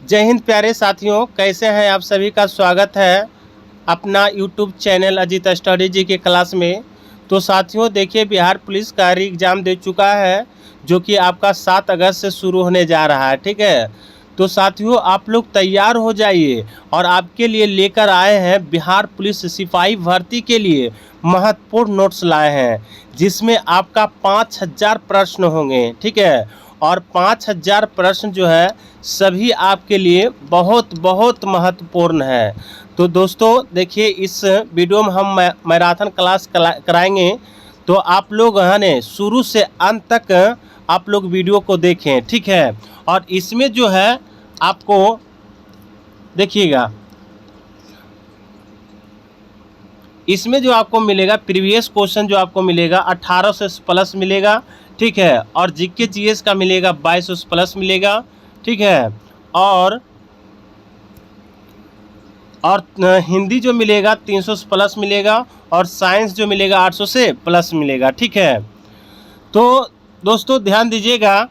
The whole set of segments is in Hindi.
जय हिंद प्यारे साथियों, कैसे हैं आप सभी का स्वागत है अपना यूट्यूब चैनल अजीत स्टडी जी के क्लास में। तो साथियों देखिए, बिहार पुलिस का एग्ज़ाम दे चुका है जो कि आपका 7 अगस्त से शुरू होने जा रहा है। ठीक है, तो साथियों आप लोग तैयार हो जाइए और आपके लिए लेकर आए हैं बिहार पुलिस सिपाही भर्ती के लिए महत्वपूर्ण नोट्स लाए हैं, जिसमें आपका 5000 प्रश्न होंगे। ठीक है, और 5000 प्रश्न जो है सभी आपके लिए बहुत बहुत महत्वपूर्ण है। तो दोस्तों देखिए, इस वीडियो में हम मैराथन क्लास कराएंगे, तो आप लोग है ना शुरू से अंत तक आप लोग वीडियो को देखें। ठीक है, और इसमें जो है आपको देखिएगा, इसमें जो आपको मिलेगा प्रीवियस क्वेश्चन जो आपको मिलेगा 1800 प्लस मिलेगा। ठीक है, और जीके जीएस का मिलेगा 2200 प्लस मिलेगा। ठीक है, और हिंदी जो मिलेगा 300 प्लस मिलेगा, और साइंस जो मिलेगा 800 से प्लस मिलेगा। ठीक है, तो दोस्तों ध्यान दीजिएगा,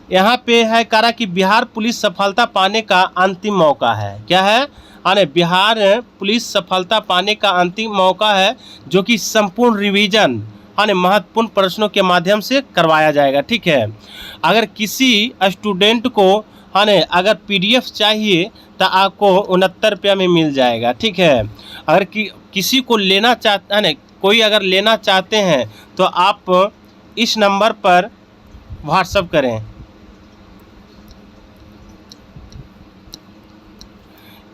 यहाँ पे है करा कि बिहार पुलिस सफलता पाने का अंतिम मौका है। क्या है? अरे बिहार पुलिस सफलता पाने का अंतिम मौका है, जो कि संपूर्ण रिवीजन महत्वपूर्ण प्रश्नों के माध्यम से करवाया जाएगा। ठीक है, अगर किसी स्टूडेंट को अगर पीडीएफ चाहिए तो आपको 69 रुपया में मिल जाएगा। ठीक है, अगर किसी को लेना चाहते हैं, कोई अगर लेना चाहते हैं तो आप इस नंबर पर व्हाट्सएप करें।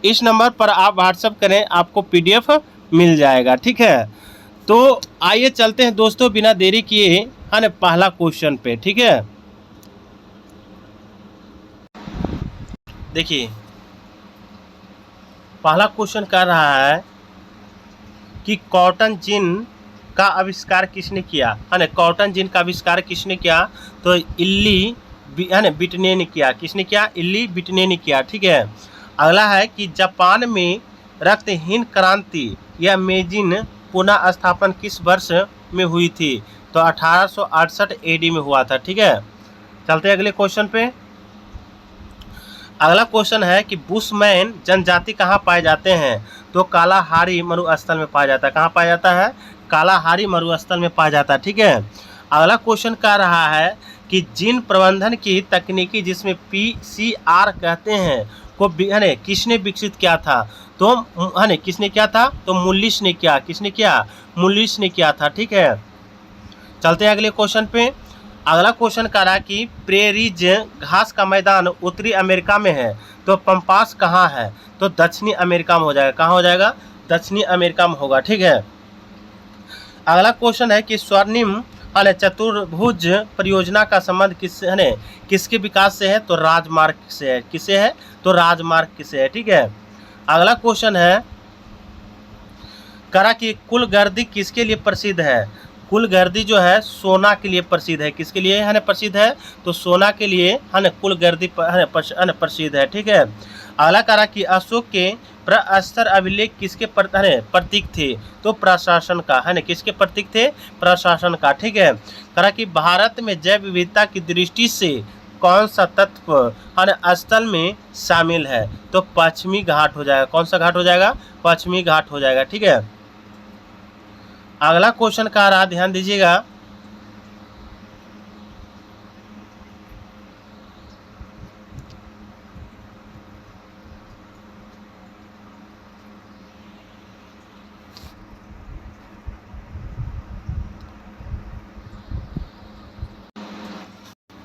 इस नंबर पर आप व्हाट्सएप करें, आपको पीडीएफ मिल जाएगा। ठीक है, तो आइए चलते हैं दोस्तों बिना देरी किए पहला क्वेश्चन पे। ठीक है, देखिए पहला क्वेश्चन कर रहा है कि कॉटन जिन का आविष्कार किसने किया। कॉटन जिन का आविष्कार किसने किया? तो इल्ली बिटने ने किया। किसने किया? इल्ली बिटने ने किया। ठीक है, अगला है कि जापान में रक्तहीन क्रांति या मेजिन पुनः स्थापन किस वर्ष में हुई थी? तो 1868 एडी में हुआ था। ठीक है, चलते हैं अगले क्वेश्चन पे। अगला क्वेश्चन है कि बुशमैन जनजाति कहाँ पाए जाते हैं? तो कालाहारी मरुस्थल में पाया जाता है। कहाँ पाया जाता है? कालाहारी मरुस्थल में पाया जाता है। ठीक है, अगला क्वेश्चन कह रहा है कि जिन प्रबंधन की तकनीकी जिसमें पीसीआर कहते हैं को किसने विकसित किया था? तो किसने किया था? तो मुल्लिस ने किया। किसने किया? मुल्लिस ने किया था। ठीक है, चलते हैं अगले क्वेश्चन पे। अगला क्वेश्चन कह रहा है कि प्रेरीज घास का मैदान उत्तरी अमेरिका में है, तो पंपास कहाँ है? तो दक्षिणी अमेरिका में हो जाएगा। कहाँ हो जाएगा? दक्षिणी अमेरिका में होगा। ठीक है, अगला क्वेश्चन है कि स्वर्णिम चतुर्भुज परियोजना का संबंध किसके विकास से है? तो राजमार्ग से है। किसे है? तो राजमार्ग से है। ठीक है, अगला क्वेश्चन है करा कि कुलगर्दी किसके लिए प्रसिद्ध है? कुलगर्दी जो है सोना के लिए प्रसिद्ध है। किसके लिए प्रसिद्ध है? तो सोना के लिए कुलगर्दी प्रसिद्ध है। ठीक है, अगला करा कि अशोक के प्रस्तर अभिलेख किसके प्रतीक थे? तो प्रशासन का किसके प्रतीक थे? प्रशासन का। ठीक है, करा कि भारत में जैव विविधता की दृष्टि से कौन सा तत्व स्थल में शामिल है? तो पश्चिमी घाट हो जाएगा। कौन सा घाट हो जाएगा? पश्चिमी घाट हो जाएगा। ठीक है, अगला क्वेश्चन कह रहा, ध्यान दीजिएगा,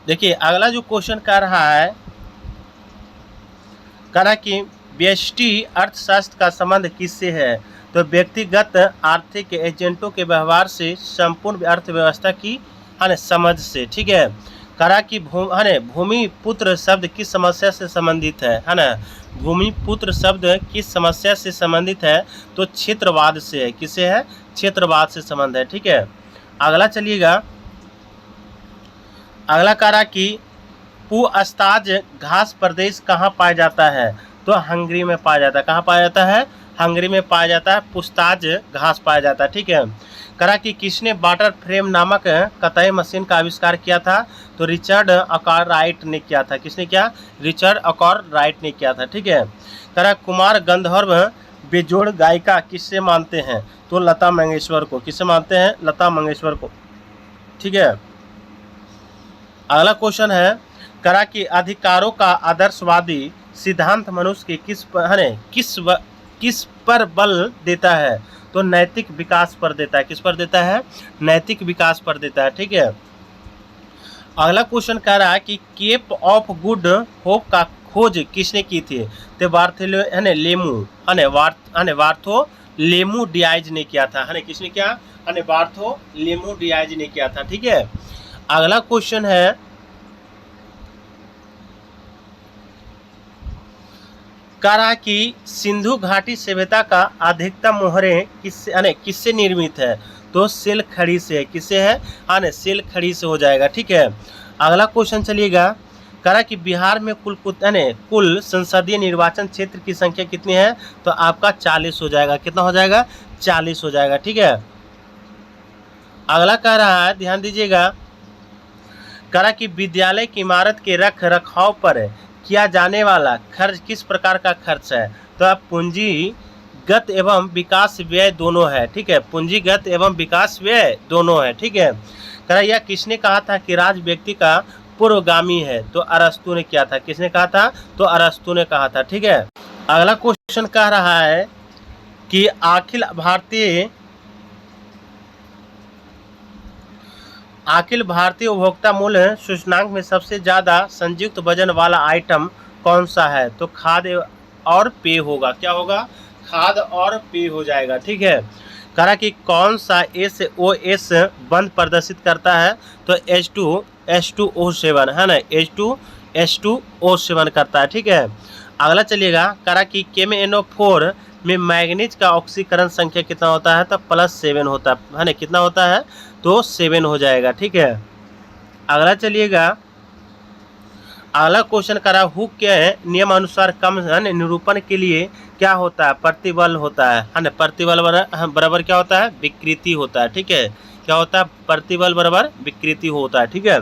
देखिए अगला जो क्वेश्चन कह रहा है, कह रहा कि व्यष्टि अर्थशास्त्र का संबंध किससे है? तो व्यक्तिगत आर्थिक एजेंटों के व्यवहार से संपूर्ण अर्थव्यवस्था की समझ से। ठीक है, करा कि भूमिपुत्र शब्द किस समस्या से संबंधित है ना? भूमिपुत्र शब्द किस समस्या से संबंधित है? तो क्षेत्रवाद से है। किससे है? क्षेत्रवाद से संबंध है। ठीक है, अगला चलिएगा, अगला करा कि पुअस्ताज घास प्रदेश कहाँ पाया जाता है? तो हंगरी में पाया जाता है। कहाँ पाया जाता है? हंगरी में पाया जाता है। पुछताछ घास पाया जाता है। ठीक है। करा कि किसने वाटर फ्रेम नामक कताई मशीन का आविष्कार किया था? तो रिचर्ड अकॉरराइट ने किया था। किसने किया? रिचर्ड अकॉरराइट ने किया था। ठीक है। करा कुमार गंधर्व बेजोड़ गायिका किससे मानते हैं? तो लता मंगेशकर को। किससे मानते हैं? लता मंगेशकर को। ठीक है। अगला क्वेश्चन है, करा कि अधिकारों का आदर्शवादी सिद्धांत मनुष्य के किस पर बल देता है? तो नैतिक विकास पर देता है। किस पर देता है? नैतिक विकास पर देता है। ठीक है। अगला क्वेश्चन कह रहा है कि केप ऑफ गुड होप का खोज किसने की थी? तो वार्थो लेमू डियाज ने किया था। किसने किया? वार्थो लेमू डियाज ने किया था। ठीक है। अगला क्वेश्चन है, कह रहा कि सिंधु घाटी सभ्यता का अधिकतम मोहरे किससे निर्मित है? तो सेल खड़ी से। किससे है? सेल खड़ी से हो जाएगा। ठीक है। अगला क्वेश्चन चलिएगा, कह रहा कि बिहार में कुल संसदीय निर्वाचन क्षेत्र की संख्या कितनी है? तो आपका 40 हो जाएगा। कितना हो जाएगा? 40 हो जाएगा। ठीक है। अगला कह रहा है, ध्यान दीजिएगा, कह रहा कि विद्यालय की इमारत के रख रखाव पर किया जाने वाला खर्च किस प्रकार का खर्च है? तो आप पूंजीगत एवं विकास व्यय दोनों है। ठीक है। पूंजीगत एवं विकास व्यय दोनों है। ठीक है। कह रहा यह किसने कहा था कि राज व्यक्ति का पूर्वगामी है? तो अरस्तु ने किया था। किसने कहा था? तो अरस्तु ने कहा था। ठीक है। अगला क्वेश्चन कह रहा है कि अखिल भारतीय उपभोक्ता मूल्य सूचकांक में सबसे ज़्यादा संयुक्त वजन वाला आइटम कौन सा है? तो खाद्य और पेय होगा। क्या होगा? खाद्य और पेय हो जाएगा। ठीक है। कह रहा कि कौन सा SOS बंध प्रदर्शित करता है? तो H2SO7 है ना, H2SO7 करता है। ठीक है। अगला चलिएगा, कह रहा कि KMnO4 में मैग्नीज का ऑक्सीकरण संख्या कितना होता है? तो +7 होता है ना। कितना होता है? तो 7 हो जाएगा। ठीक है। अगला चलिएगा, अगला क्वेश्चन करा हुक के नियमानुसार कम निरूपण के लिए क्या होता है? प्रतिबल होता है ना। प्रतिबल बराबर क्या होता है? विकृति होता है। ठीक है। क्या होता है? प्रतिबल बराबर विकृति होता है। ठीक है।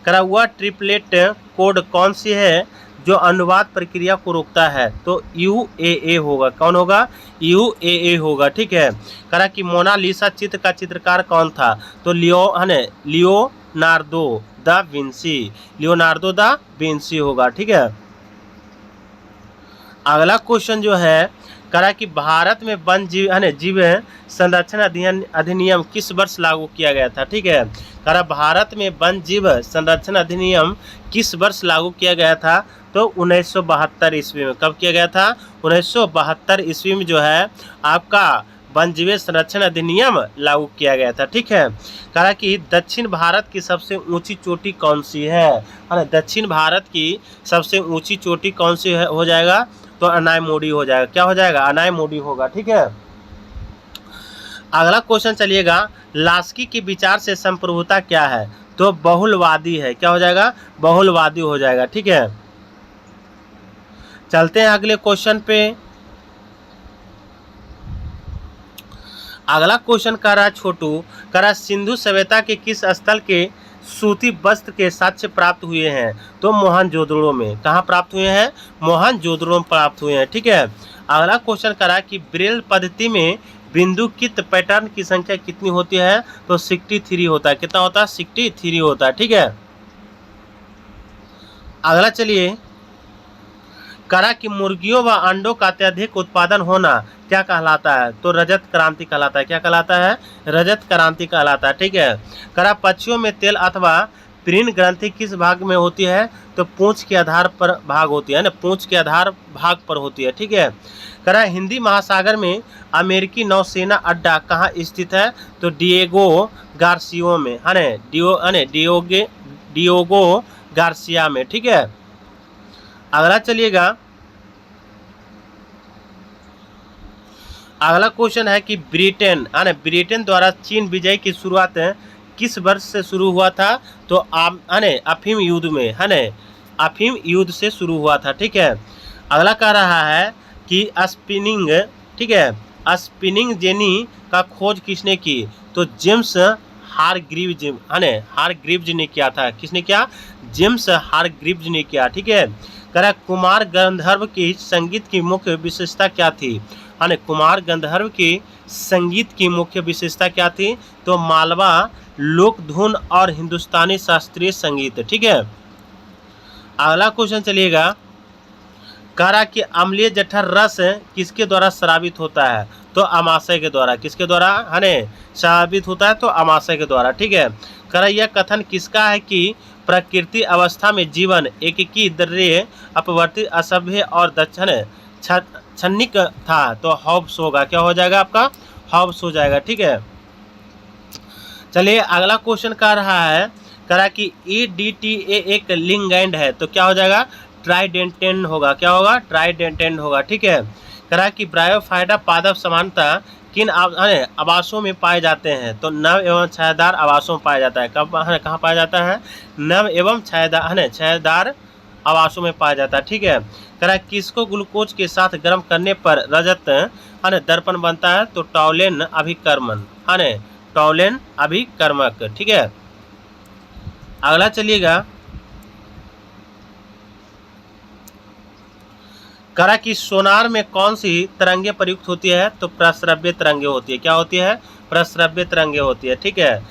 करा हुआ ट्रिपलेट कोड कौन सी है जो अनुवाद प्रक्रिया को रोकता है? तो UAA होगा। कौन होगा? UAA होगा। ठीक है। करा कि मोनालिसा चित्र का चित्रकार कौन था? तो लियोनार्दो दा विंसी होगा। ठीक है। अगला क्वेश्चन जो है, करा कि भारत में वन जीव संरक्षण अधिनियम किस वर्ष लागू किया गया था? ठीक है। करा भारत में वन जीव संरक्षण अधिनियम किस वर्ष लागू किया गया था? तो 1972 ईस्वी में। कब किया गया था? 1972 ईस्वी में जो है आपका वन जीव संरक्षण अधिनियम लागू किया गया था। ठीक है। कहा कि दक्षिण भारत की सबसे ऊंची चोटी कौन सी है? दक्षिण भारत की सबसे ऊंची चोटी कौन सी है? हो जाएगा तो अनायमोडी हो जाएगा। क्या हो जाएगा? अनायमोडी होगा। ठीक है। अगला क्वेश्चन चलिएगा, लास्की के विचार से संप्रभुता क्या है? तो बहुलवादी है। क्या हो जाएगा? बहुलवादी हो जाएगा। ठीक है। चलते हैं अगले क्वेश्चन पे। अगला क्वेश्चन कर रहा छोटू, कह रहा सिंधु सभ्यता के किस स्थल के सूती वस्त्र के साक्ष्य प्राप्त हुए हैं? तो मोहनजोदड़ो में। कहाँ प्राप्त हुए हैं? मोहनजोदड़ो में प्राप्त हुए हैं। ठीक है। अगला क्वेश्चन करा कि ब्रेल पद्धति में बिंदुकित पैटर्न की संख्या कितनी होती है? तो 63 होता है। कितना होता है? 63 होता है। ठीक है। अगला चलिए, करा कि मुर्गियों व अंडों का अत्यधिक उत्पादन होना क्या कहलाता है? तो रजत क्रांति कहलाता है। क्या कहलाता है? रजत क्रांति कहलाता है। ठीक है। करा पक्षियों में तेल अथवा प्रीण ग्रंथि किस भाग में होती है? तो पूंछ के आधार पर भाग होती है ना, पूंछ के आधार भाग पर होती है। ठीक है। करा हिंदी महासागर में अमेरिकी नौसेना अड्डा कहाँ स्थित है? तो डिएगो गार्सिया में है ना, डिएगो गार्सिया में। ठीक है। अगला चलिएगा, अगला क्वेश्चन है कि ब्रिटेन द्वारा चीन विजय की शुरुआत किस वर्ष से शुरू हुआ था? तो अफीम युद्ध में है ना, अफीम युद्ध से शुरू हुआ था। ठीक है। अगला कह रहा है कि स्पिनिंग ठीक है। स्पिनिंग जेनी का खोज किसने की? तो जेम्स हारग्रीव्ज हारग्रीव्ज ने किया था। किसने किया? जेम्स हारग्रीव्ज ने किया, ठीक है। कह कुमार गंधर्व की संगीत की मुख्य विशेषता क्या थी? कुमार गंधर्व की संगीत की मुख्य विशेषता क्या थी? तो मालवा लोक धुन और हिंदुस्तानी शास्त्रीय संगीत, ठीक है। अगला क्वेश्चन चलिएगा। कह कि अम्लीय जठर रस किसके द्वारा स्रावित होता है? तो अमाशय के द्वारा। किसके द्वारा स्रावित होता है? तो अमाशय के द्वारा, ठीक है। कह यह कथन किसका है कि प्रकृति अवस्था में जीवन एकीकी द्रव्य अपवर्ती असभ्य और दक्षिण क्षणिक था? तो हॉब्स होगा। क्या हो जाएगा आपका? हॉब्स हो जाएगा, ठीक है। चलिए अगला क्वेश्चन कह रहा है, कह कि EDTA एक लिंगैंड है, तो क्या हो जाएगा? ट्राइडेंटेन होगा। क्या होगा? ट्राइडेंटेन होगा, ठीक है। कह कि ब्रायोफाइटा पादप समानता किन आवासों में पाए जाते हैं? तो नव एवं छायादार आवासों में पाया जाता है। कब कहाँ पाया जाता है? नव एवं छायादार आवासों में पाया जाता है, ठीक है। कह किसको ग्लूकोज के साथ गर्म करने पर रजत दर्पण बनता है? तो टॉलेन अभिकर्मन टॉलेन अभिकर्मक, ठीक है। अगला चलिएगा। करा कि सोनार में कौन सी तरंगे प्रयुक्त होती है? तो प्रस्रव्य तरंगे होती है। क्या होती है? प्रस्रव्य तरंगे होती है, ठीक है।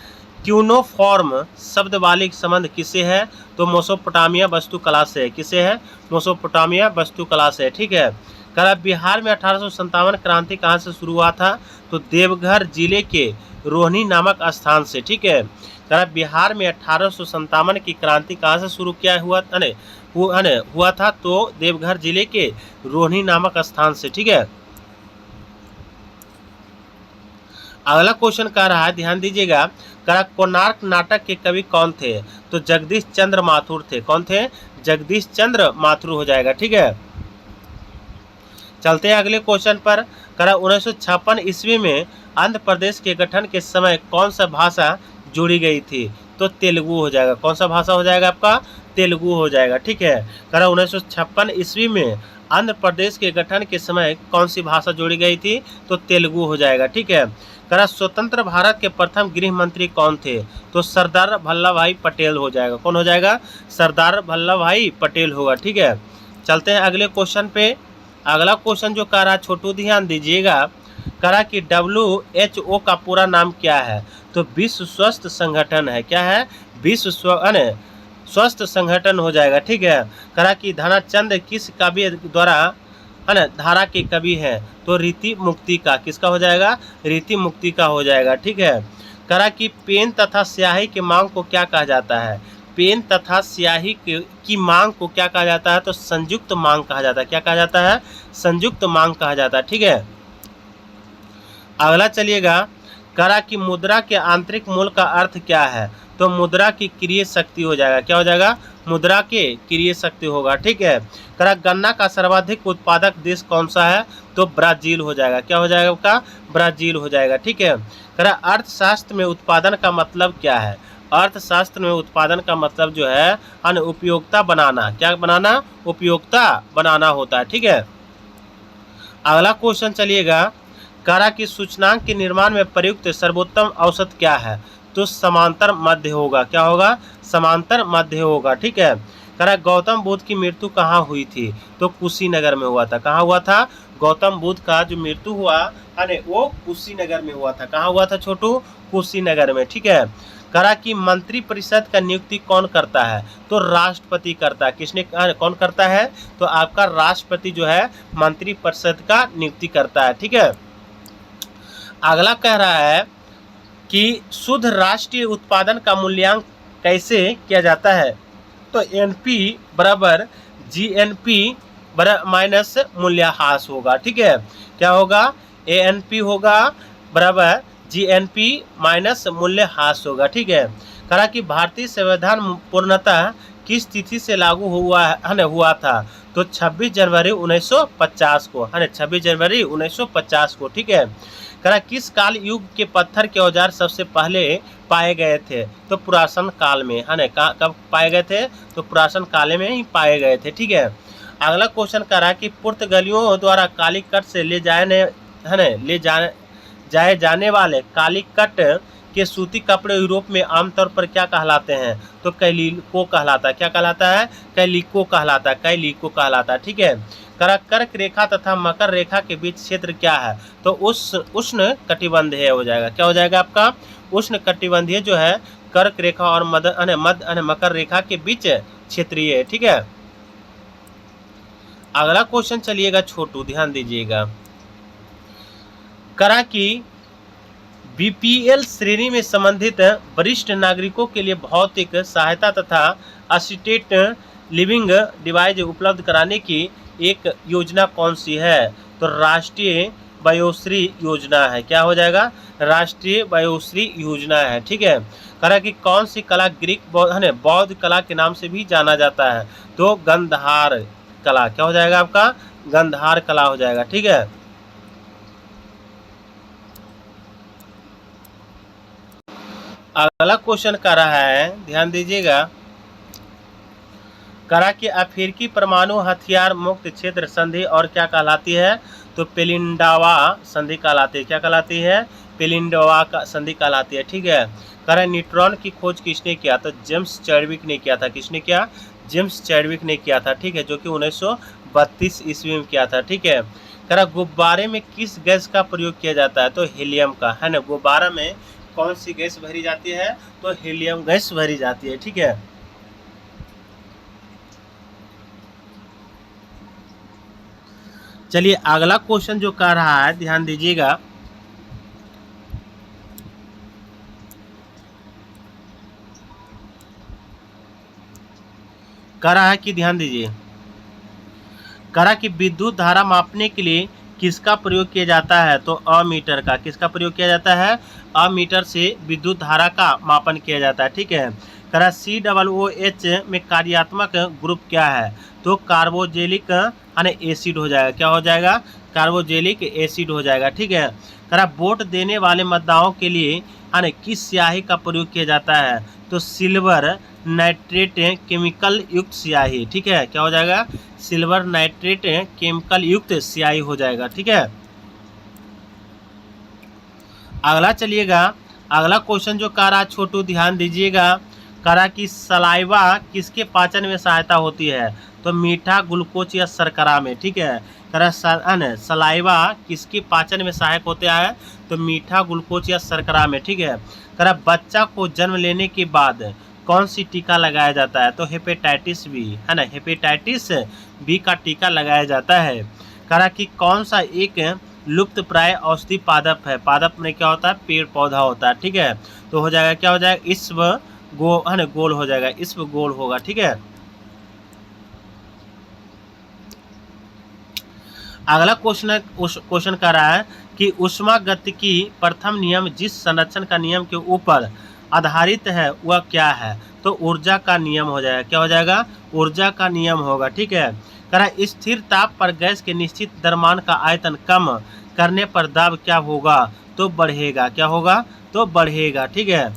क्यूनोफॉर्म शब्द वाली संबंध किसे है? तो मेसोपोटामिया वास्तुकला से। किसे है? मेसोपोटामिया वास्तुकला से, ठीक है। करा बिहार में 1857 क्रांति कहाँ से शुरू हुआ था? तो देवघर जिले के रोहिणी नामक स्थान से, ठीक है। करा बिहार में 1857 की क्रांति कहाँ से शुरू किया हुआ था? तो देवघर जिले के रोहिणी नामक स्थान से, ठीक है। अगला क्वेश्चन कह रहा है, ध्यान दीजिएगा। कह कोणार्क नाटक के कवि कौन थे? तो जगदीश चंद्र माथुर थे। कौन थे? जगदीश चंद्र माथुर हो जाएगा, ठीक है। चलते हैं अगले क्वेश्चन पर। कह 1956 ईस्वी में आंध्र प्रदेश के गठन के समय कौन सा भाषा जोड़ी गई थी? तो तेलुगु हो जाएगा। कौन सा भाषा हो जाएगा आपका? तेलुगु हो जाएगा, ठीक है। कह 1956 ईस्वी में आंध्र प्रदेश के गठन के समय कौन सी भाषा जोड़ी गई थी? तो तेलुगु हो जाएगा, ठीक है। कह स्वतंत्र भारत के प्रथम गृह मंत्री कौन थे? तो सरदार वल्लभ भाई पटेल हो जाएगा। कौन हो जाएगा? सरदार वल्लभ भाई पटेल होगा, ठीक है। चलते हैं अगले क्वेश्चन पे। अगला क्वेश्चन जो कह रहा है, छोटू ध्यान दीजिएगा। कह रहा कि WHO का पूरा नाम क्या है? तो विश्व स्वास्थ्य संगठन है। क्या है? विश्व स्वास्थ्य संगठन हो जाएगा, ठीक है। कह रहा कि ध्यानचंद किस काव्य द्वारा धारा के कवि है? तो रीति मुक्ति का। किसका हो जाएगा? रीति मुक्ति का हो जाएगा, ठीक है। कह रहा कि पेन तथा स्याही की मांग को क्या कहा जाता है? पेन तथा स्याही की मांग को क्या कहा जाता है? तो संयुक्त मांग कहा जाता है। क्या कहा जाता है? संयुक्त मांग कहा जाता है, ठीक है। अगला चलिएगा। कह रहा कि मुद्रा के आंतरिक मूल का अर्थ क्या है? तो मुद्रा की क्रय शक्ति हो जाएगा। क्या हो जाएगा? मुद्रा के क्रय शक्ति होगा, ठीक है। कह रहा गन्ना का सर्वाधिक उत्पादक देश कौन सा है? तो ब्राजील हो जाएगा। क्या हो जाएगा आपका? ब्राजील हो जाएगा, ठीक है। कह रहा अर्थशास्त्र में उत्पादन का मतलब क्या है? अर्थशास्त्र में उत्पादन का मतलब जो है उपयोगिता बनाना। क्या बनाना? उपयोगिता बनाना होता है, ठीक है। अगला क्वेश्चन चलिएगा। कह रहा कि सूचनांक के निर्माण में प्रयुक्त सर्वोत्तम औसत क्या है? तो समांतर मध्य होगा। क्या होगा? समांतर मध्य होगा, ठीक है। कह रहा गौतम बुद्ध की मृत्यु कहाँ हुई थी? तो कुशीनगर में हुआ था। कहाँ हुआ था? गौतम बुद्ध का जो मृत्यु हुआ वो कुशीनगर में हुआ था। कहाँ हुआ था छोटू? कुशीनगर में, ठीक है। कह रहा कि मंत्री परिषद का नियुक्ति कौन करता है? तो राष्ट्रपति करता है। किसने कौन करता है? तो आपका राष्ट्रपति जो है मंत्री परिषद का नियुक्ति करता है, ठीक है। अगला कह रहा है कि शुद्ध राष्ट्रीय उत्पादन का मूल्यांकन कैसे किया जाता है? तो NP बराबर GNP माइनस मूल्यह्रास होगा, ठीक है। क्या होगा? ANP होगा बराबर GNP माइनस मूल्यह्रास होगा, ठीक है। कहा कि भारतीय संविधान पूर्णतः किस तिथि से लागू हुआ था? तो 26 जनवरी 1950 को 26 जनवरी 1950 को, ठीक है। कहा किस काल युग के पत्थर के औजार सबसे पहले पाए गए थे? तो पुरातन काल में कब पाए गए थे? तो पुरातन काल में ही पाए गए थे, ठीक है। अगला क्वेश्चन कह रहा है कि पुर्तगालियों द्वारा कालीकट से ले है ना जाए जाने वाले कालीकट के सूती कपड़े यूरोप में आमतौर पर क्या कहलाते हैं? तो कैलिको कहलाता है। क्या कहलाता है? कैलिको कहलाता है, कैलिको कहलाता है। ठीक है। कर्क रेखा तथा मकर रेखा के बीच क्षेत्र क्या है? तो उष्ण कटिबंधीय हो जाएगा। क्या हो जाएगा आपका? उष्ण कटिबंधीय जो है कर्क रेखा और मध्य मकर रेखा के बीच क्षेत्रीय है। ठीक है। अगला क्वेश्चन चलिएगा छोटू, ध्यान दीजिएगा। करा की बीपीएल श्रेणी में संबंधित वरिष्ठ नागरिकों के लिए भौतिक सहायता तथा असिस्टेड लिविंग डिवाइस उपलब्ध कराने की एक योजना कौन सी है? तो राष्ट्रीय वयोश्री योजना है। क्या हो जाएगा? राष्ट्रीय वयोश्री योजना है। ठीक है। करा कि कौन सी कला ग्रीक बौद्ध कला के नाम से भी जाना जाता है? तो गंधार कला। क्या हो जाएगा आपका? गंधार कला हो जाएगा। ठीक है। अगला क्वेश्चन कर रहा है, ध्यान दीजिएगा। करा कि अफ्रीकी परमाणु हथियार मुक्त क्षेत्र संधि और क्या कहलाती है? तो पेलिंडावा संधि कहलाती है। क्या कहलाती है? पेलिंडावा का संधि कहलाती है। ठीक है। करा न्यूट्रॉन की खोज किसने किया? तो जेम्स चैडविक ने किया था। किसने किया? जेम्स चैडविक ने किया था। ठीक है। जो कि 1932 ईस्वी में किया था। ठीक है। करा गुब्बारे में किस गैस का प्रयोग किया जाता है? तो हीलियम का, है ना। गुब्बारा में कौन सी गैस भरी जाती है? तो हीलियम गैस भरी जाती है। ठीक है। चलिए अगला क्वेश्चन जो कर रहा है, ध्यान दीजिएगा। कह रहा है कि ध्यान दीजिए, कह रहा कि विद्युत धारा मापने के लिए किसका प्रयोग किया जाता है? तो अमीटर का। किसका प्रयोग किया जाता है? अमीटर से विद्युत धारा का मापन किया जाता है। ठीक है। कह रहा COOH में कार्यात्मक ग्रुप क्या है? तो कार्बोजेलिक एसिड हो जाएगा। क्या हो जाएगा? कार्बोजेलिक एसिड हो जाएगा। ठीक है। कह रहा वोट देने वाले मतदाताओं के लिए किस स्याही का प्रयोग किया जाता है? तो सिल्वर नाइट्रेट केमिकल युक्त स्याही। ठीक है। क्या हो जाएगा? सिल्वर नाइट्रेट केमिकल युक्त स्याही हो जाएगा। ठीक है। अगला चलिएगा, अगला क्वेश्चन जो कह रहा छोटू, ध्यान दीजिएगा। कह रहा कि सलाइवा किसके पाचन में सहायता होती है? तो मीठा, ग्लूकोज या शर्करा में। ठीक है। कह रहा सलाइवा किसके पाचन में सहायक होता है? तो मीठा, ग्लूकोज या शर्करा में। ठीक है। कह रहा बच्चा को जन्म लेने के बाद कौन सी टीका लगाया जाता है? तो हेपेटाइटिस बी, है ना। हेपेटाइटिस बी का टीका लगाया जाता है। कह रहा कि कौन सा एक लुप्त प्राय औषधि पादप है? पादप में क्या होता है? पेड़ पौधा होता है। ठीक है। तो हो जाएगा, क्या हो जाएगा? गोल हो जाएगा, गोल होगा। ठीक है। अगला क्वेश्चन कर रहा है कि ऊष्मागतिकी प्रथम नियम जिस संरक्षण का नियम के ऊपर आधारित है वह क्या है? तो ऊर्जा का नियम हो जाएगा। क्या हो जाएगा? ऊर्जा का नियम होगा। ठीक है। कह रहा स्थिर ताप पर गैस के निश्चित द्रव्यमान का आयतन कम करने पर दाब क्या होगा? तो बढ़ेगा। क्या होगा? तो बढ़ेगा। ठीक है।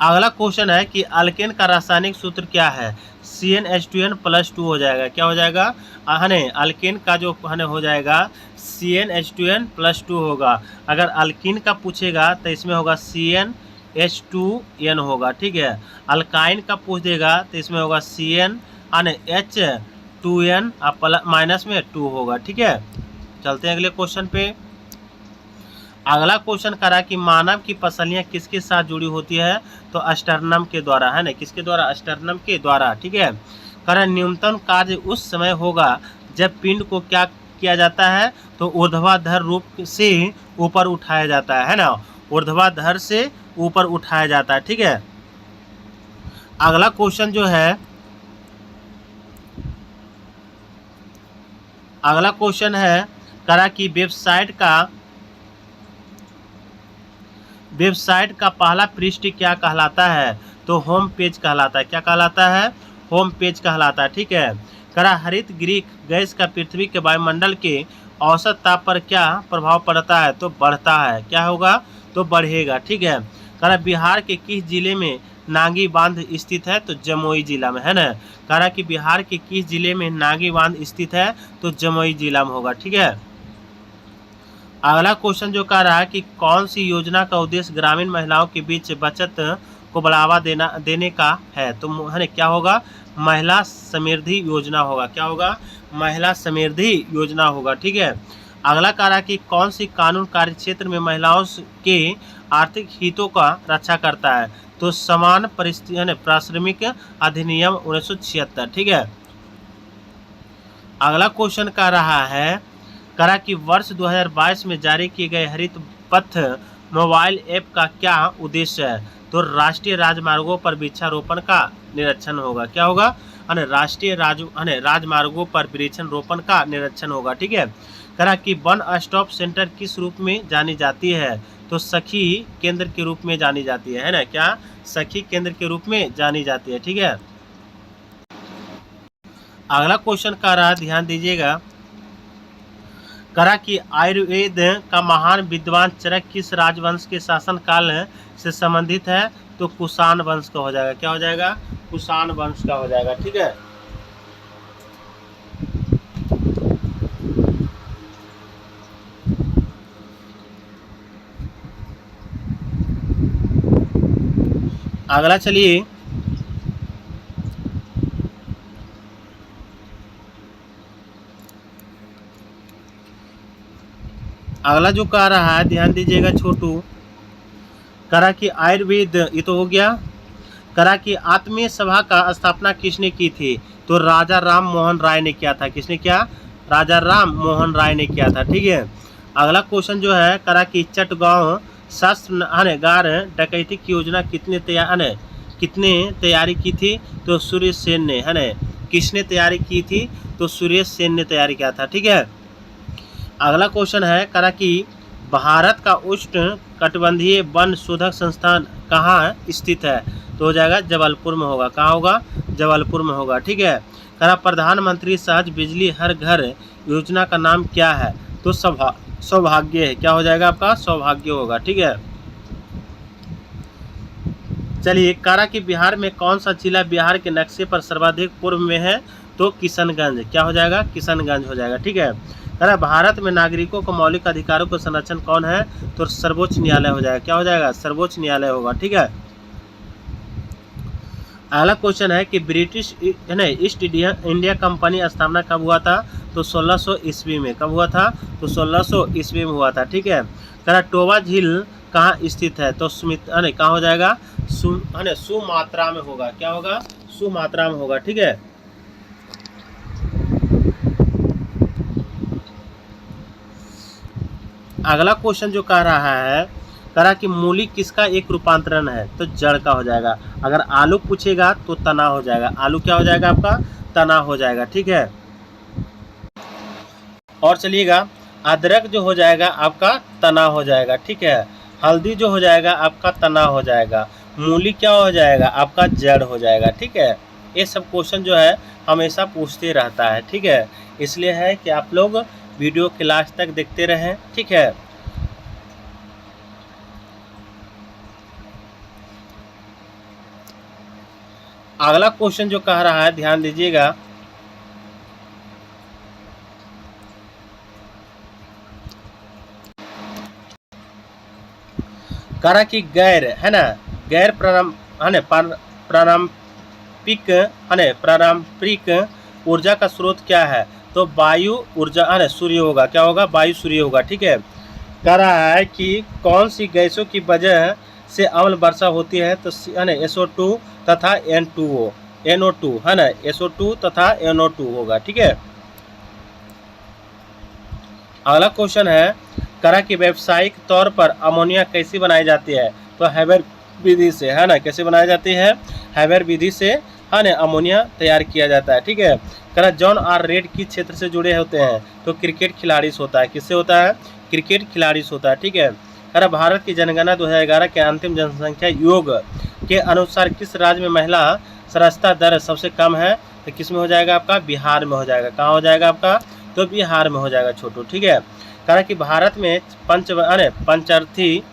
अगला क्वेश्चन है कि अल्केन का रासायनिक सूत्र क्या है? CnH2n+2 हो जाएगा। क्या हो जाएगा? अल्केन का जो हो जाएगा CnH2n+2 होगा। अगर अल्कीन का पूछेगा तो इसमें होगा CnH2n होगा। ठीक है। अल्काइन का पूछ देगा तो इसमें होगा CnH2n माइनस में 2 होगा। ठीक है। चलते हैं अगले क्वेश्चन पे। अगला क्वेश्चन करा कि मानव की पसलियाँ किसके साथ जुड़ी होती है? तो अस्टर्नम के द्वारा, है ना। किसके द्वारा? अस्टर्नम के द्वारा। ठीक है। करा न्यूनतम कार्य उस समय होगा जब पिंड को क्या किया जाता है? तो ऊर्ध्वाधर रूप से ऊपर उठाया जाता है ना। ऊर्ध्वाधर से ऊपर उठाया जाता है। ठीक है। अगला क्वेश्चन जो है, अगला क्वेश्चन है करा कि वेबसाइट का पहला पृष्ठ क्या कहलाता है? तो होम पेज कहलाता है। क्या कहलाता है? होम पेज कहलाता है। ठीक है। करा हरित ग्रीक गैस का पृथ्वी के वायुमंडल के औसत ताप पर क्या प्रभाव पड़ता है? तो बढ़ता है। क्या होगा? तो बढ़ेगा। ठीक है। करा बिहार के किस जिले में नागी बांध स्थित है? तो जमुई जिला में, है ना। कह रहा कि बिहार के किस जिले में नागी बांध स्थित है? तो जमुई जिला में होगा, ठीक है। अगला क्वेश्चन जो कह रहा है कि कौन सी योजना का उद्देश्य ग्रामीण महिलाओं के बीच बचत को बढ़ावा देने का है? तो है ना, क्या होगा? महिला समृद्धि योजना होगा। क्या होगा? महिला समृद्धि योजना होगा, ठीक है। अगला कह रहा है कि कौन सी कानून कार्य क्षेत्र में महिलाओं के आर्थिक हितों का रक्षा करता है? तो समान परिस्थिति पारिश्रमिक अधिनियम 1976, ठीक है। अगला क्वेश्चन कह रहा है, करा कि वर्ष 2022 में जारी किए गए हरित पथ मोबाइल ऐप का क्या उद्देश्य है? तो राष्ट्रीय राजमार्गों पर वृक्षारोपण का निरीक्षण होगा। क्या होगा? राष्ट्रीय राजमार्गों पर वृक्षारोपण का निरीक्षण होगा, ठीक है। करा कि वन स्टॉप सेंटर किस रूप में जानी जाती है? तो सखी केंद्र के रूप में जानी जाती है ना। क्या? सखी केंद्र के रूप में जानी जाती है, ठीक है। अगला क्वेश्चन कह रहा है, ध्यान दीजिएगा, करा कि आयुर्वेद का महान विद्वान चरक किस राजवंश के शासन काल से संबंधित है? तो कुषाण वंश का हो जाएगा। क्या हो जाएगा? कुषाण वंश का हो जाएगा, ठीक है। अगला चलिए, अगला जो कह रहा है, ध्यान दीजिएगा छोटू, करा कि आयुर्वेद, ये तो हो गया। करा कि आत्मीय सभा का स्थापना किसने की थी? तो राजा राम मोहन राय ने किया था। किसने किया? राजा राम मोहन राय ने किया था, ठीक है। अगला क्वेश्चन जो है, करा कि चटगांव शस्त्रागार डकैती की योजना कितने तैयारी की थी? तो सुरेश सेन ने, है ना। किसने तैयारी की थी? तो सुरेश सेन ने तैयारी किया था, ठीक है। अगला क्वेश्चन है, करा कि भारत का उष्ण कटिबंधीय वन शोधक संस्थान कहाँ स्थित है? तो हो जाएगा जबलपुर में होगा। कहाँ होगा? जबलपुर में होगा, ठीक है। करा प्रधानमंत्री सहज बिजली हर घर योजना का नाम क्या है? तो सौभाग्य है। क्या हो जाएगा आपका? सौभाग्य होगा, ठीक है। चलिए, करा कि बिहार में कौन सा जिला बिहार के नक्शे पर सर्वाधिक पूर्व में है? तो किशनगंज। क्या हो जाएगा? किशनगंज हो जाएगा, ठीक है। करा भारत में नागरिकों को मौलिक अधिकारों का संरक्षण कौन है? तो सर्वोच्च न्यायालय हो जाएगा। क्या हो जाएगा? सर्वोच्च न्यायालय होगा, ठीक है। अगला क्वेश्चन है कि ब्रिटिश है ना ईस्ट इंडिया कंपनी स्थापना कब हुआ था? तो 1600 ईस्वी में। कब हुआ था? तो 1600 ईस्वी में हुआ था, ठीक है। करा टोबा झील कहाँ स्थित है? तो कहाँ हो जाएगा? सुमात्रा में होगा। क्या होगा? सुमात्रा में होगा, ठीक है। अगला क्वेश्चन जो कह रहा है, करा कि मूली किसका एक रूपांतरण है? तो जड़ का हो जाएगा। अगर आलू पूछेगा तो तना हो जाएगा। आलू क्या हो जाएगा आपका? तना हो जाएगा, ठीक है। और चलिएगा, अदरक जो हो जाएगा आपका तना हो जाएगा, ठीक है। हल्दी जो हो जाएगा आपका तना हो जाएगा। मूली क्या हो जाएगा? आपका जड़ हो जाएगा, ठीक है। ये सब क्वेश्चन जो है हमेशा पूछते रहता है, ठीक है। इसलिए है कि आप लोग वीडियो के लास्ट तक देखते रहें, ठीक है। अगला क्वेश्चन जो कह रहा है, ध्यान दीजिएगा, कह रहा कि गैर है ना गैर पारंपरिक ऊर्जा का स्रोत क्या है? तो वायु ऊर्जा है ना, सूर्य होगा। क्या होगा? वायु सूर्य होगा, ठीक है। कह रहा है कि कौन सी गैसों की वजह से अम्ल वर्षा होती है? तो है ना SO2 तथा NO2 है ना, SO2 तथा NO2 होगा, ठीक है। अगला क्वेश्चन है, करा कि व्यावसायिक तौर पर अमोनिया कैसे बनाई जाती है? तो हैबर विधि से, है ना। कैसे बनाई जाती है? हैबर विधि से, है ना, अमोनिया तैयार किया जाता है, ठीक है। करा जॉन आर रेड किस क्षेत्र से जुड़े होते हैं? तो क्रिकेट खिलाड़ी से होता है। किससे होता है? क्रिकेट खिलाड़ी से होता है, ठीक है। करा भारत की जनगणना 2011 के अंतिम जनसंख्या योग के अनुसार किस राज्य में महिला साक्षरता दर सबसे कम है? तो किस में हो जाएगा आपका? बिहार में हो जाएगा। कहाँ हो जाएगा आपका? तो बिहार में हो जाएगा छोटू, ठीक है। कहा कि भारत में पंचार्थी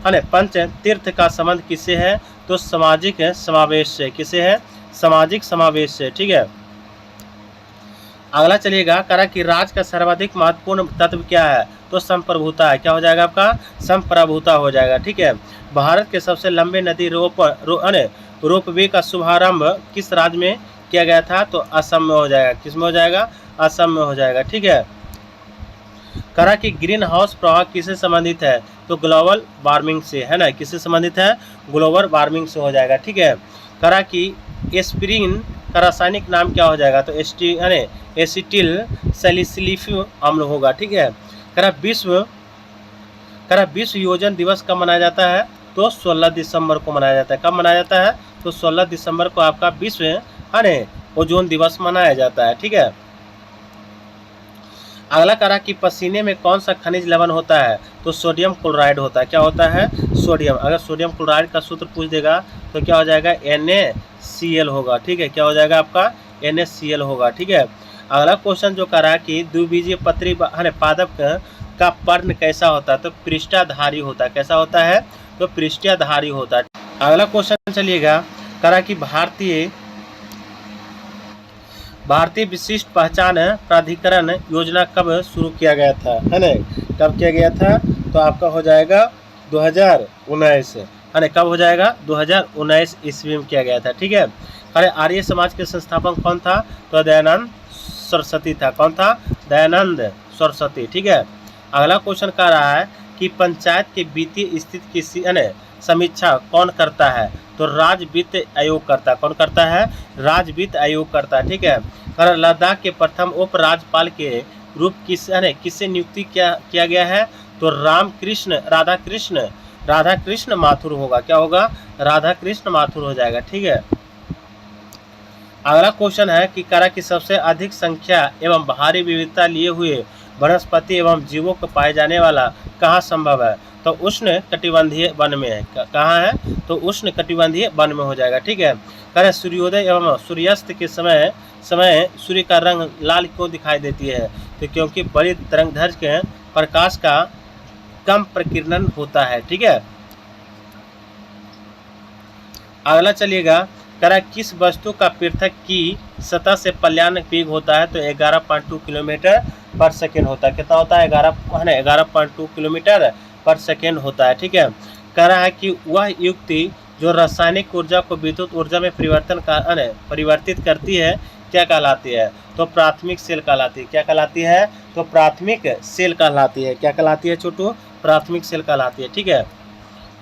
है पंच तीर्थ का संबंध किससे है? तो सामाजिक समावेश से। किसे है? सामाजिक समावेश से। ठीक है, अगला चलिएगा, करा कि राज का सर्वाधिक महत्वपूर्ण तत्व क्या है? तो संप्रभुता है। क्या हो जाएगा आपका? संप्रभुता हो जाएगा। ठीक है, भारत के सबसे लंबे नदी रोपवे का शुभारंभ किस राज्य में किया गया था? तो असम में हो जाएगा। किस में हो जाएगा? असम में हो जाएगा। ठीक है, करा कि ग्रीन हाउस प्रभाव किससे संबंधित है? तो ग्लोबल वार्मिंग से, है ना। किससे संबंधित है? ग्लोबल वार्मिंग से हो जाएगा। ठीक है, करा कि एस्पिरिन का रासायनिक नाम क्या हो जाएगा? तो एसिटिल सैलिसिलिक अम्ल होगा। ठीक है, करा विश्व योजन दिवस कब मनाया जाता है? तो 16 दिसंबर को मनाया जाता है। कब मनाया जाता है? तो 16 दिसंबर को आपका विश्व ओजोन दिवस मनाया जाता है। ठीक है, अगला करा कि पसीने में कौन सा खनिज लवण होता है? तो सोडियम क्लोराइड होता है। क्या होता है? सोडियम। अगर सोडियम क्लोराइड का सूत्र पूछ देगा तो क्या हो जाएगा? NaCl होगा। ठीक है, क्या हो जाएगा आपका? NaCl होगा। ठीक है, अगला क्वेश्चन जो करा कि द्विबीजीय पत्री पादप का पर्ण कैसा होता है? तो पृष्ठाधारी होता है। कैसा होता है? तो पृष्ठाधारी होता है। अगला क्वेश्चन चलिएगा, करा कि भारतीय विशिष्ट पहचान प्राधिकरण योजना कब शुरू किया गया था? है ना, कब किया गया था? तो आपका हो जाएगा 2019, है ना। कब हो जाएगा? 2019 ईस्वी में किया गया था। ठीक है, अरे आर्य समाज के संस्थापक कौन था? तो दयानंद सरस्वती था। कौन था? दयानंद सरस्वती। ठीक है, अगला क्वेश्चन कह रहा है कि पंचायत के वित्तीय स्थिति की समीक्षा कौन करता है? तो राज्य वित्त आयोग करता है। कौन करता है? राज्य वित्त आयोग करता है। ठीक है, और लद्दाख के प्रथम उप राज्यपाल के रूप किससे नियुक्ति किया गया है? तो राधाकृष्ण माथुर होगा। क्या होगा? राधाकृष्ण माथुर हो जाएगा। ठीक है, अगला क्वेश्चन है कि करा कि सबसे अधिक संख्या एवं भारी विविधता लिए हुए वनस्पति एवं जीवों को पाए जाने वाला कहाँ संभव है? तो उष्ण कटिबंधीय वन में है। कहाँ है? तो उष्ण कटिबंधीय वन में हो जाएगा। ठीक है, करें सूर्योदय एवं सूर्यास्त के समय सूर्य का रंग लाल क्यों दिखाई देती है? तो क्योंकि बड़ी तरंगदैर्घ्य के प्रकाश का कम प्रकीर्णन होता है। ठीक है, अगला चलिएगा, करा किस वस्तु का पृथक की सतह से पलायन वेग होता है? तो 11.2 किलोमीटर पर सेकेंड होता है। कितना होता है? 11.2 किलोमीटर पर सेकेंड होता है। ठीक है, कह रहा है कि वह युक्ति जो रासायनिक ऊर्जा को विद्युत ऊर्जा में परिवर्तित करती है क्या कहलाती है? तो प्राथमिक सेल कहलाती है। क्या कहलाती है? तो प्राथमिक सेल कहलाती है। क्या कहलाती है छोटू? प्राथमिक सेल कहलाती है। ठीक है,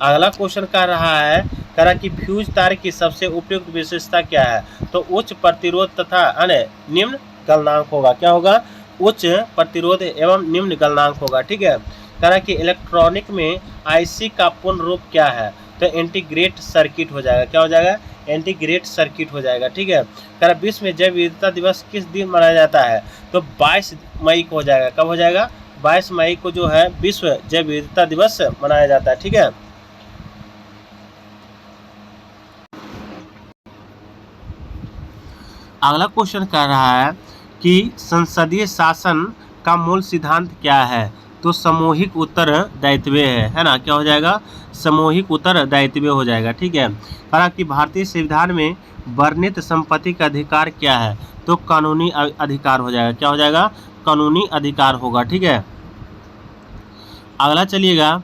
अगला क्वेश्चन कह रहा है, कह रहा कि फ्यूज तार की सबसे उपयुक्त विशेषता क्या है? तो उच्च प्रतिरोध तथा निम्न गलनांक होगा। क्या होगा? उच्च प्रतिरोध एवं निम्न गलनांक होगा। ठीक है, कह रहा कि इलेक्ट्रॉनिक में IC का पूर्ण रूप क्या है? तो इंटीग्रेट सर्किट हो जाएगा। क्या हो जाएगा? इंटीग्रेट सर्किट हो जाएगा। ठीक है, कह रहा विश्व में जैव विविधता दिवस किस दिन मनाया जाता है? तो 22 मई को हो जाएगा। कब हो जाएगा? 22 मई को जो है विश्व जैव विविधता दिवस मनाया जाता है। ठीक है, अगला क्वेश्चन कह रहा है कि संसदीय शासन का मूल सिद्धांत क्या है? तो सामूहिक उत्तरदायित्व है ना। क्या हो जाएगा? सामूहिक उत्तरदायित्व हो जाएगा। ठीक है, कहा कि भारतीय संविधान में वर्णित संपत्ति का अधिकार क्या है? तो कानूनी अधिकार हो जाएगा। क्या हो जाएगा? कानूनी अधिकार होगा। ठीक है, अगला चलिएगा,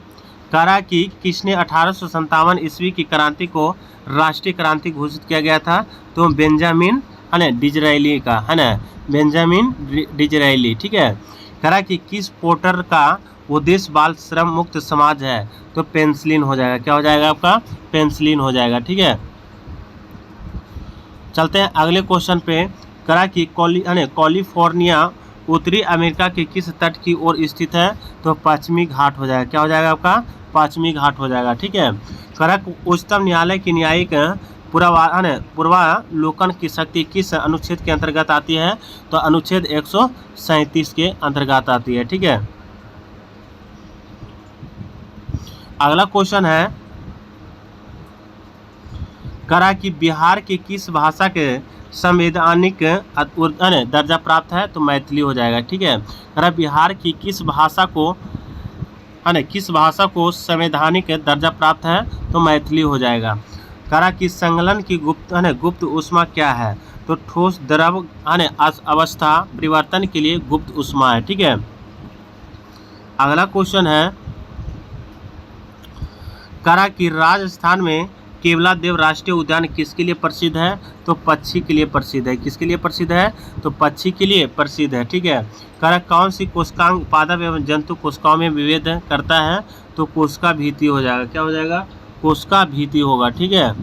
कहा कि किसने 1857 ईस्वी की क्रांति को राष्ट्रीय क्रांति घोषित किया गया था? तो बेंजामिन डिजरायली का, है ना, बेंजामिन डिजरायली। ठीक है, कहा कि किस पोर्टर का उद्देश्य बाल श्रम मुक्त समाज है? तो पेंसिलिन हो जाएगा। क्या हो जाएगा आपका? पेंसिलिन हो जाएगा। ठीक है, चलते हैं अगले क्वेश्चन पे। कहा कि कैलिफोर्निया उत्तरी अमेरिका के किस तट की ओर स्थित है? तो पश्चिमी घाट हो जाएगा। क्या हो जाएगा आपका? पश्चिमी घाट हो जाएगा। ठीक है, कहा उच्चतम न्यायालय की न्यायिक पूर्वावलोकन की शक्ति किस अनुच्छेद के अंतर्गत आती है? तो अनुच्छेद 137 के अंतर्गत आती है। ठीक है, अगला क्वेश्चन है, करा कि बिहार की किस भाषा के संवैधानिक दर्जा प्राप्त है? तो मैथिली हो जाएगा। ठीक है, करा बिहार की किस भाषा को है ना किस भाषा को संवैधानिक दर्जा प्राप्त है, तो मैथिली हो जाएगा। करा कि संगलन की गुप्त ऊष्मा क्या है, तो ठोस द्रव अवस्था परिवर्तन के लिए गुप्त ऊष्मा है। ठीक है, अगला क्वेश्चन है, करा कि राजस्थान में केवलादेव राष्ट्रीय उद्यान किसके लिए प्रसिद्ध है, तो पक्षी के लिए प्रसिद्ध है। किसके लिए प्रसिद्ध है, तो पक्षी के लिए प्रसिद्ध है। ठीक है, करा कौन सी कोशिकांग पादप एवं जंतु कोशिकाओं में विभेद करता है, तो कोशिका भीति हो जाएगा। क्या हो जाएगा, कोशिका भीति होगा। ठीक है,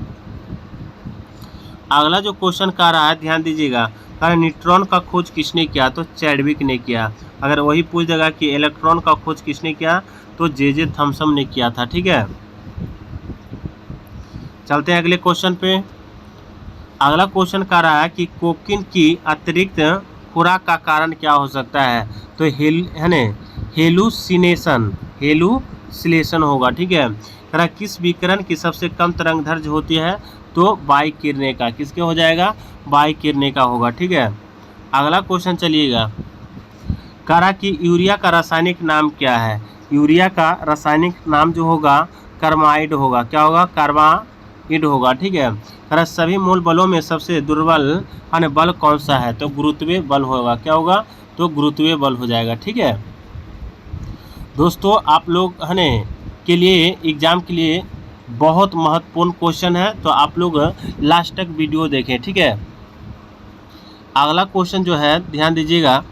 अगला जो क्वेश्चन कह रहा है ध्यान दीजिएगा, कहा न्यूट्रॉन का खोज किसने किया, तो चैडविक ने किया। अगर वही पूछ देगा कि इलेक्ट्रॉन का खोज किसने किया, तो जे थॉमसन ने किया था। ठीक है, चलते हैं अगले क्वेश्चन पे। अगला क्वेश्चन कह रहा है कि कोकीन की अतिरिक्त खुराक का कारण क्या हो सकता है, तो हेलुसिनेशन होगा। ठीक है, कह रहा किस विकिरण की सबसे कम तरंगदैर्घ्य होती है, तो बाई किरणें का। किसके हो जाएगा, बाई किरणें का होगा। ठीक है, अगला क्वेश्चन चलिएगा, कह रहा कि यूरिया का रासायनिक नाम क्या है, यूरिया का रासायनिक नाम जो होगा कार्बाइड होगा। क्या होगा, कार्बाइड होगा। ठीक है, कह रहा सभी मूल बलों में सबसे दुर्बल बल कौन सा है, तो गुरुत्वीय बल होगा। क्या होगा, तो गुरुत्वीय बल हो जाएगा। ठीक है दोस्तों, आप लोग के लिए एग्जाम के लिए बहुत महत्वपूर्ण क्वेश्चन है, तो आप लोग लास्ट तक वीडियो देखें। ठीक है, अगला क्वेश्चन जो है ध्यान दीजिएगा,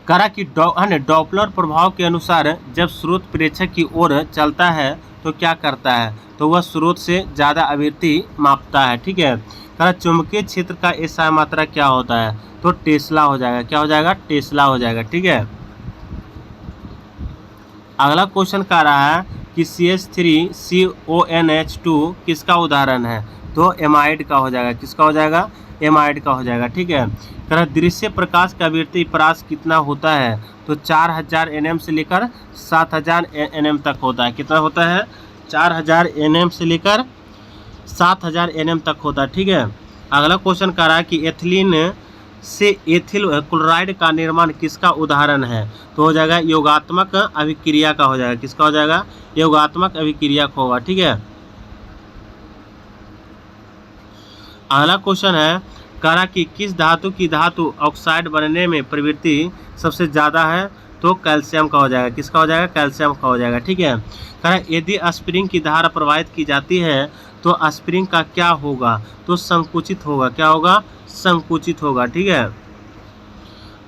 करा कि डॉपलर प्रभाव के अनुसार जब स्रोत प्रेक्षक की ओर चलता है तो क्या करता है, तो वह स्रोत से ज़्यादा आवृत्ति मापता है। ठीक है, करा चुंबकीय क्षेत्र का एसआई मात्रा क्या होता है, तो टेस्ला हो जाएगा। क्या हो जाएगा, टेस्ला हो जाएगा। ठीक है, अगला क्वेश्चन कह रहा है कि CH3CONH2 किसका उदाहरण है, तो एमाइड का हो जाएगा। किसका हो जाएगा, एमाइड का हो जाएगा। ठीक है, कह दृश्य प्रकाश का आवृत्ति परास कितना होता है, तो 4000 nm से लेकर 7000 nm तक होता है। कितना होता है, 4000 nm से लेकर 7000 nm तक होता है। ठीक है, अगला क्वेश्चन कह रहा है कि एथिलीन से एथिल क्लोराइड का निर्माण किसका उदाहरण है, तो हो जाएगा योगात्मक अभिक्रिया का हो जाएगा। किसका हो जाएगा, योगात्मक अभिक्रिया का होगा। ठीक है, अगला क्वेश्चन है, कह रहा कि किस धातु की धातु ऑक्साइड बनने में प्रवृत्ति सबसे ज़्यादा है, तो कैल्शियम का हो जाएगा। किसका हो जाएगा, कैल्शियम का हो जाएगा। ठीक है, कह रहा यदि स्प्रिंग की धारा प्रवाहित की जाती है तो स्प्रिंग का क्या होगा, तो संकुचित होगा। क्या होगा, संकुचित होगा। ठीक है,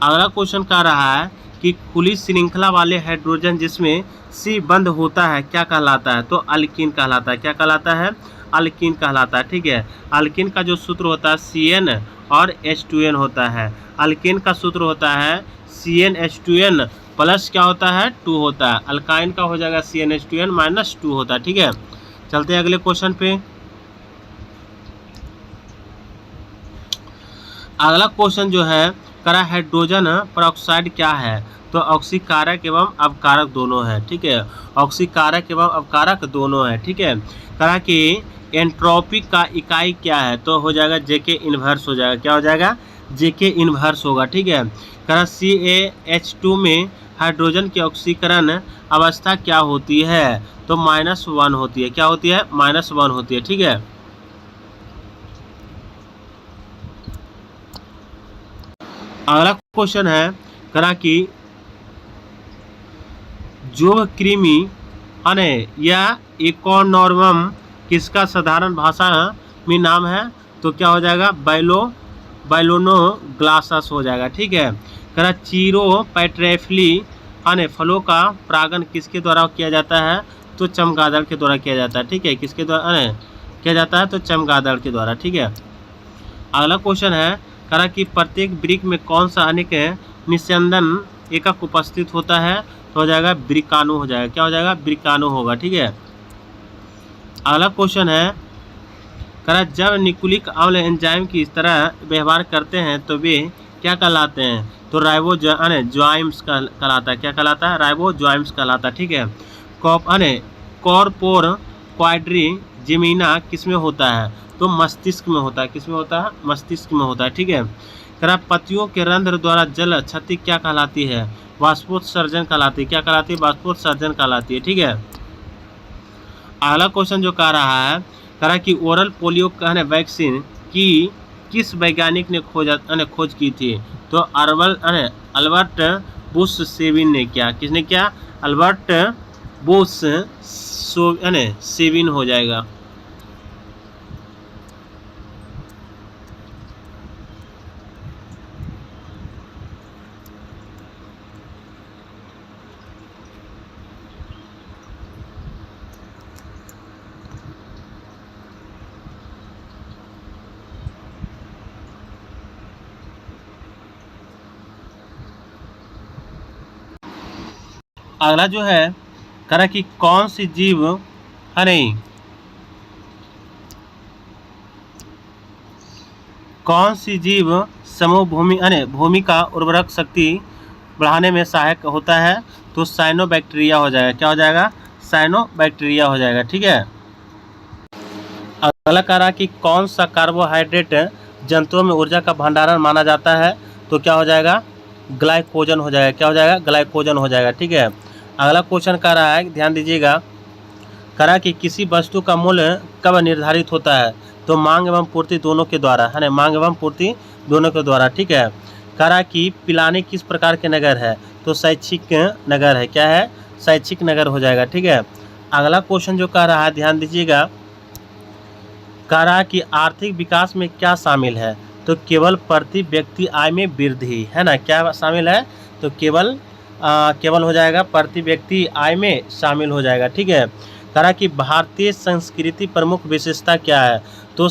अगला क्वेश्चन कह रहा है कि खुली श्रृंखला वाले हाइड्रोजन जिसमें C बंद होता है क्या कहलाता है, तो अल्कीन कहलाता है। क्या कहलाता है, अल्कीन कहलाता है। ठीक है, अल्कीन का जो सूत्र होता है CN और H2N होता है। अल्कीन का सूत्र होता है CnH2n प्लस क्या होता है, 2 होता है। अल्काइन का हो जाएगा CnH2n माइनस 2 होता है। ठीक है, चलते हैं अगले क्वेश्चन पे। अगला क्वेश्चन जो है, करा हाइड्रोजन परऑक्साइड क्या है, तो ऑक्सीकारक एवं अवकारक दोनों है। ठीक है, ऑक्सीकारक एवं अवकारक दोनों है। ठीक है, करा कि एंट्रोपी का इकाई क्या है, तो हो जाएगा JK इन्वर्स हो जाएगा। क्या हो जाएगा, JK इन्वर्स होगा। ठीक है, करा CaH2 में हाइड्रोजन की ऑक्सीकरण अवस्था क्या होती है, तो -1 होती है। क्या होती है, -1 होती है। ठीक है, अगला क्वेश्चन है, करा कि जो कृमि या इकोनॉर्मम किसका साधारण भाषा में नाम है, तो क्या हो जाएगा, बाइलोनोग्लासस हो जाएगा। ठीक है, करा चीरोपैट्रेफली फलों का परागण किसके द्वारा किया जाता है, तो चमगादड़ के द्वारा किया जाता है। ठीक है, किसके द्वारा किया जाता है, तो चमगादड़ के द्वारा। ठीक है, अगला क्वेश्चन है, करा कि प्रत्येक वृक्ष में कौन सा अनेक निस्यंदन एकक उपस्थित होता है, तो हो जाएगा ब्रिकाणु हो जाएगा। क्या हो जाएगा, ब्रिकाणु होगा। ठीक है, अगला क्वेश्चन है, करा जब न्यूक्लिक अम्ल एंजाइम की इस तरह व्यवहार करते हैं तो वे क्या कहलाते हैं, तो राइबोजॉइम्स कहलाता है। क्या कहलाता है, राइबोजॉइम्स कहलाता है। ठीक है, कॉर्पोर क्वाड्रिजेमिना किस में होता है, तो मस्तिष्क में होता है। किस में होता है, मस्तिष्क में होता है। ठीक है, करा पत्तियों के रंध्र द्वारा जल क्षति क्या कहलाती है? वाष्पोत्सर्जन कहलाती है। क्या कहलाती है? वाष्पोत्सर्जन कहलाती है। ठीक है। अगला क्वेश्चन जो कह रहा है, कह रहा कि ओरल पोलियो वैक्सीन की किस वैज्ञानिक ने खोज की थी? तो अल्बर्ट बुश सेविन ने किया। किसने किया? अल्बर्ट बुश सेविन हो जाएगा। अगला जो है, करा कि कौन सी जीव कौन सी जीव समूह भूमि का उर्वरक शक्ति बढ़ाने में सहायक होता है? तो साइनोबैक्टीरिया हो जाएगा। क्या हो जाएगा? साइनोबैक्टीरिया हो जाएगा। ठीक है। अगला कह रहा कि कौन सा कार्बोहाइड्रेट जंतुओं में ऊर्जा का भंडारण माना जाता है? तो क्या हो जाएगा? ग्लाइकोजन हो जाएगा। क्या हो जाएगा? ग्लाइकोजन हो जाएगा। ठीक है। अगला क्वेश्चन कह रहा है, ध्यान दीजिएगा, कह रहा कि किसी वस्तु का मूल्य कब निर्धारित होता है? तो मांग एवं पूर्ति दोनों के द्वारा, है ना, मांग एवं पूर्ति दोनों के द्वारा। ठीक है। कह रहा कि पिलानी किस प्रकार के नगर है? तो शैक्षिक नगर है। क्या है? शैक्षिक नगर हो जाएगा। ठीक है। अगला क्वेश्चन जो कह रहा है, ध्यान दीजिएगा, कह रहा कि आर्थिक विकास में क्या शामिल है? तो केवल प्रति व्यक्ति आय में वृद्धि, है ना। क्या शामिल है? तो केवल हो जाएगा प्रति व्यक्ति आय में शामिल हो जाएगा। ठीक है। कह रहा कि भारतीय संस्कृति प्रमुख विशेषता क्या है? तो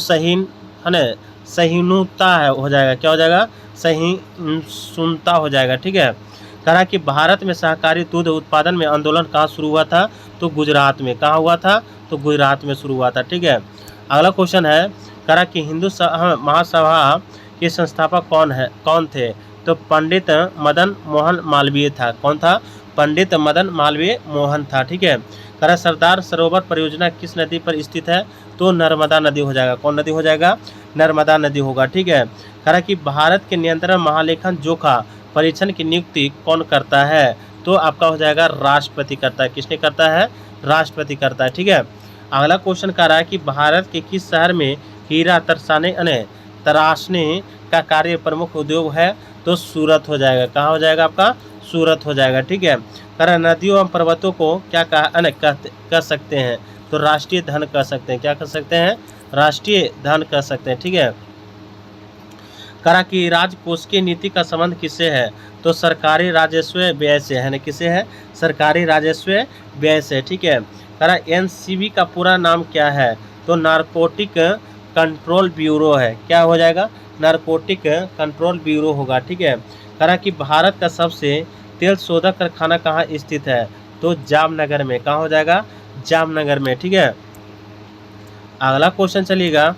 सहिष्णुता है हो जाएगा। क्या हो जाएगा? सहिष्णुता हो जाएगा। ठीक है। कह रहा कि भारत में सहकारी दूध उत्पादन में आंदोलन कहाँ शुरू हुआ था? तो गुजरात में। कहाँ हुआ था? तो गुजरात में शुरू हुआ था। ठीक है। अगला क्वेश्चन है, कह रहा कि हिंदू महासभा के संस्थापक कौन थे? तो पंडित मदन मोहन मालवीय था। कौन था? पंडित मदन मालवीय मोहन था। ठीक है। कह रहा सरदार सरोवर परियोजना किस नदी पर स्थित है? तो नर्मदा नदी हो जाएगा। कौन नदी हो जाएगा? नर्मदा नदी होगा। ठीक है। कह रहा कि भारत के नियंत्रण महालेखन जोखा परीक्षण की नियुक्ति कौन करता है? तो आपका हो जाएगा राष्ट्रपति करता है। किसने करता है? राष्ट्रपति करता है। ठीक है। अगला क्वेश्चन कह रहा है कि भारत के किस शहर में हीरा तराशने का कार्य प्रमुख उद्योग है? तो सूरत हो जाएगा। कहाँ हो जाएगा? आपका सूरत हो जाएगा। ठीक है। कह रहा नदियों एवं पर्वतों को क्या कह सकते हैं? तो राष्ट्रीय धन कह सकते हैं। क्या कह सकते हैं? राष्ट्रीय धन कह सकते हैं। ठीक है। कह रहा कि राजकोषीय नीति का संबंध किससे है? तो सरकारी राजस्व व्यय से, है ना। किसे है? सरकारी राजस्व व्यय से। ठीक है। कह रहा एनसीबी का पूरा नाम क्या है? तो नारकोटिक कंट्रोल ब्यूरो है। क्या हो जाएगा? नारकोटिक कंट्रोल ब्यूरो होगा। ठीक है। कह रहा कि भारत का सबसे तेल शोधक कारखाना कहाँ स्थित है? तो जामनगर में। कहाँ हो जाएगा? जामनगर में। ठीक है। अगला क्वेश्चन चलिएगा,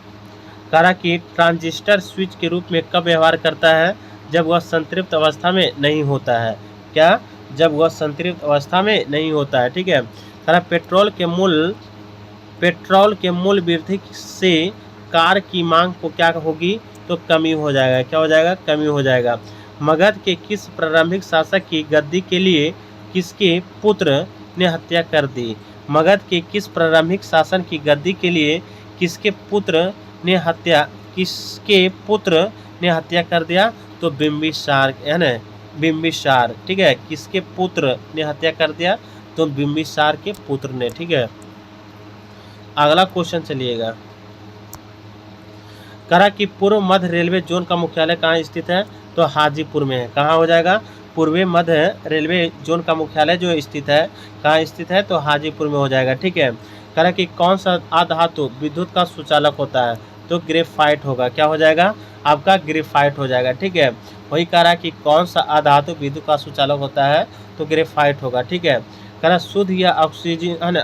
कह रहा कि ट्रांजिस्टर स्विच के रूप में कब व्यवहार करता है? जब वह संतृप्त अवस्था में नहीं होता है। क्या? जब वह संतृप्त अवस्था में नहीं होता है। ठीक है। कह रहा पेट्रोल के मूल्य वृद्धि से कार की मांग को क्या होगी? तो कमी हो जाएगा। क्या हो जाएगा? कमी हो जाएगा। मगध के किस प्रारंभिक शासक की गद्दी के लिए किसके पुत्र ने हत्या कर दी? मगध के किस प्रारंभिक शासन की गद्दी के लिए किसके पुत्र ने हत्या कर दिया? तो बिंबिसार, है ना, बिंबिसार। ठीक है। किसके पुत्र ने हत्या कर दिया? तो बिंबिसार के पुत्र ने। ठीक है। अगला क्वेश्चन चलिएगा, करा कि पूर्व मध्य रेलवे जोन का मुख्यालय कहाँ स्थित है? तो हाजीपुर में है। कहाँ हो जाएगा? पूर्वी मध्य रेलवे जोन का मुख्यालय जो स्थित है, कहाँ स्थित है? तो हाजीपुर में हो जाएगा। ठीक है। करा कि कौन सा अधातु विद्युत का सुचालक होता है? तो ग्रेफाइट होगा। क्या हो जाएगा? आपका ग्रेफाइट हो जाएगा। ठीक है। वही कह रहा कि कौन सा अधातु विद्युत का सुचालक होता है? तो ग्रेफाइट होगा। ठीक है। कह रहा शुद्ध या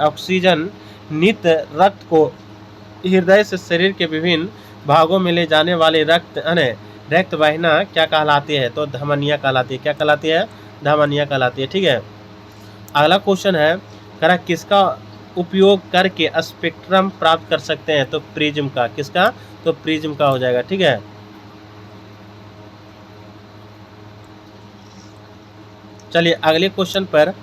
ऑक्सीजन नित रक्त को हृदय से शरीर के विभिन्न भागों में ले जाने वाले रक्त वाहिना क्या कहलाती है? तो धमनिया कहलाती है। क्या कहलाती है? धमनिया कहलाती है। ठीक है। अगला क्वेश्चन है, कह रहा किसका उपयोग करके स्पेक्ट्रम प्राप्त कर सकते हैं? तो प्रिज्म का। किसका? तो प्रिज्म का हो जाएगा। ठीक है। चलिए अगले क्वेश्चन पर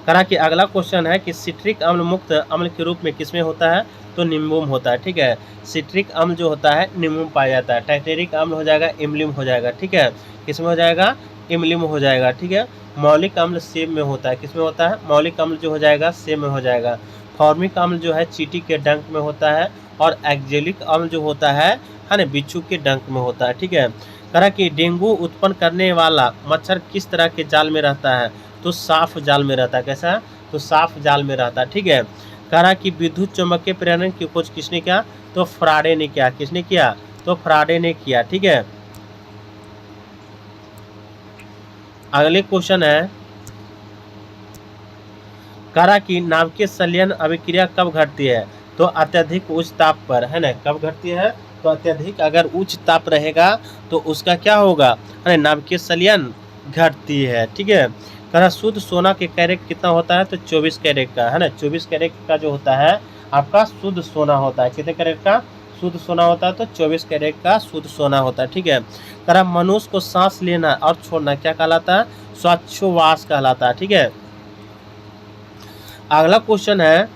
करा कि अगला क्वेश्चन है कि सिट्रिक अम्ल मुक्त अम्ल के रूप में किसमें होता है, तो नींबू में होता है। ठीक है, सिट्रिक अम्ल जो होता है नींबू में पाया जाता है। टाइटेरिक अम्ल हो जाएगा इमली में हो जाएगा। ठीक है, किसमें हो जाएगा, इमली में हो जाएगा। ठीक है, मौलिक अम्ल सेब में होता है। किसमें होता है, मौलिक अम्ल जो हो जाएगा सेब में हो जाएगा। फॉर्मिक अम्ल जो है चींटी के डंक में होता है, और एक्जेलिक अम्ल जो होता है ना, बिच्छू के डंक में होता है। ठीक है, करा कि डेंगू उत्पन्न करने वाला मच्छर किस तरह के जाल में रहता है, तो साफ जाल में रहता है। कैसा, तो साफ जाल में रहता है। ठीक है, करा कि विद्युत चुम्बकीय प्रेरण की खोज किसने किया, तो फ्राडे ने किया। किसने किया, तो फ्राडे ने किया। ठीक है, अगले क्वेश्चन है करा कि नाभिकीय संलयन अभिक्रिया कब घटती है, तो अत्यधिक उच्च ताप पर, है ना। कब घटती है, तो अत्यधिक अगर उच्च ताप रहेगा तो उसका क्या होगा, है ना, नाभिकीय संलयन घटती है। ठीक है, करा शुद्ध सोना के कैरेट कितना होता है, तो 24 कैरेट का, है ना। 24 कैरेट का जो होता है आपका शुद्ध सोना होता है। कितने कैरेट का शुद्ध सोना होता है, तो 24 कैरेट का शुद्ध सोना होता है। ठीक है, करा मनुष्य को सांस लेना और छोड़ना क्या कहलाता है, श्वासोच्छ्वास कहलाता है। ठीक है, अगला क्वेश्चन है